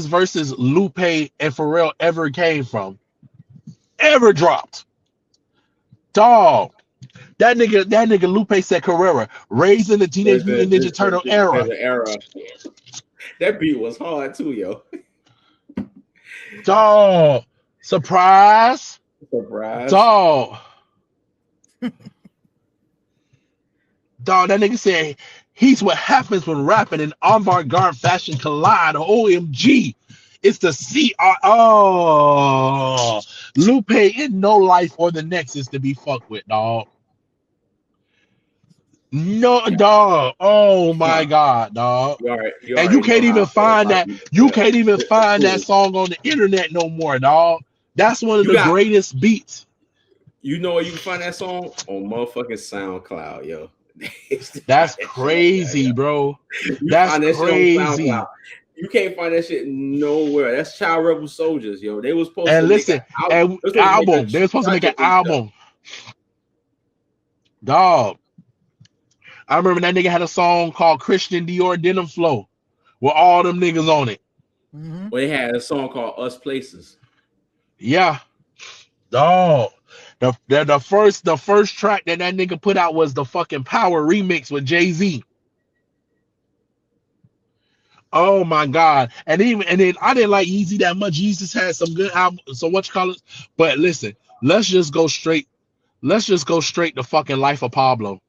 verses Lupe and Pharrell ever dropped. Dog. That nigga Lupe said Carrera, raised in the Teenage Mutant Ninja Turtle era. That beat was hard too, yo. Dog. Surprise. Dog. Dog, that nigga said He's what happens when rapping and avant-garde fashion collide. OMG. It's the CR. Oh, Lupe in No Life or the Next is to be fucked with, dog. No, dog. Oh my God, dog. You And you already can't know how even I feel find about that. you. You can't even find that song on the internet no more, dog. That's one of You the got- greatest beats. You know where you can find that song? On motherfucking SoundCloud, yo. That's crazy, bro. You That's find that crazy. shit on SoundCloud. You can't find that shit nowhere. That's Child Rebel Soldiers, yo. They was supposed And to listen, make and album. They were supposed to make an album. Dog. I remember that nigga had a song called Christian Dior Denim Flow with all them niggas on it. Mhm. Well, they had a song called Us Places. Yeah. Dog. The first track that nigga put out was the fucking Power remix with Jay-Z. Oh my God. And then I didn't like Yeezy that much. Yeezy had some good albums, so what you call it? But listen, let's just go straight to fucking Life of Pablo.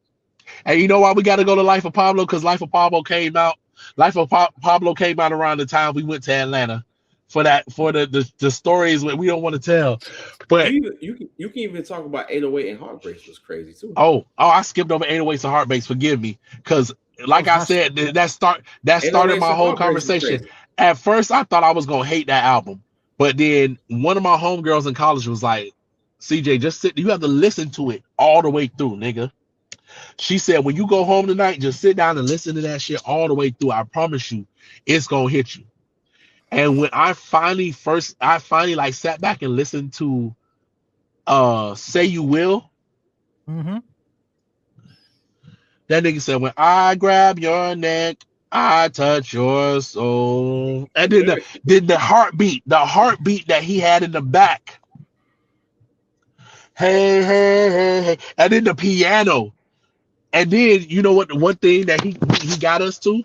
And you know why we got to go to Life of Pablo? Because Life of Pablo came out. Pablo came out around the time we went to Atlanta for the stories that we don't want to tell. But you can even talk about 808 and Heartbreaks was crazy too. I skipped over 808s and Heartbreaks. Forgive me, because like I said, that started my whole conversation. At first, I thought I was gonna hate that album, but then one of my homegirls in college was like, "CJ, just sit. You have to listen to it all the way through, nigga." She said, when you go home tonight, just sit down and listen to that shit all the way through. I promise you, it's gonna hit you. And when I finally like sat back and listened to Say You Will, Mm-hmm. that nigga said, when I grab your neck, I touch your soul. And then the heartbeat that he had in the back. Hey, hey, hey, hey. And then the piano. And then you know what? The one thing that he got us to,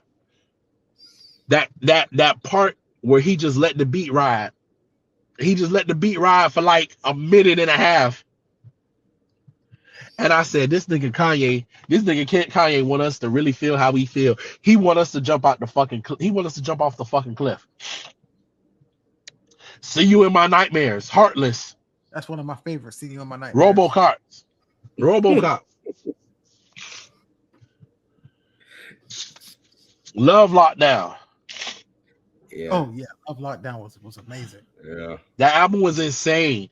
that part where he just let the beat ride. He just let the beat ride for like a minute and a half. And I said, this nigga Kanye want us to really feel how we feel. He want us to jump out the fucking. He want us to jump off the fucking cliff. See you in my nightmares. Heartless. That's one of my favorites. See You in My Nightmares. RoboCop. Love Lockdown. Yeah. Oh yeah, Love Lockdown was amazing. Yeah. That album was insane.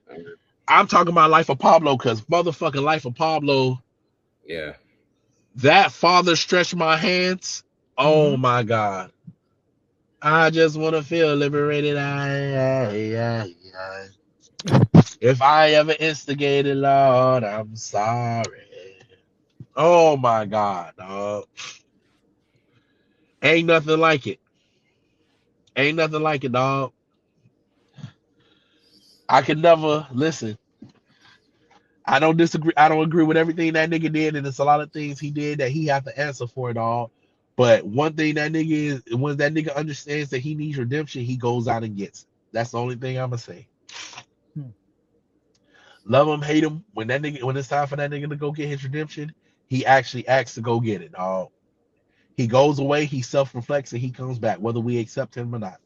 I'm talking about Life of Pablo because motherfucking Life of Pablo. Yeah. That Father Stretch My Hands. Oh my God. I just want to feel liberated. If I ever instigated, Lord, I'm sorry. Oh my God, dog. Ain't nothing like it. Ain't nothing like it, dog. I could never listen. I don't disagree. I don't agree with everything that nigga did, and it's a lot of things he did that he have to answer for it all. But one thing that nigga is, when that nigga understands that he needs redemption, he goes out and gets it. That's the only thing I'm gonna say. Love him, hate him. When it's time for that nigga to go get his redemption, he actually acts to go get it, dog. He goes away, he self-reflects, and he comes back, whether we accept him or not.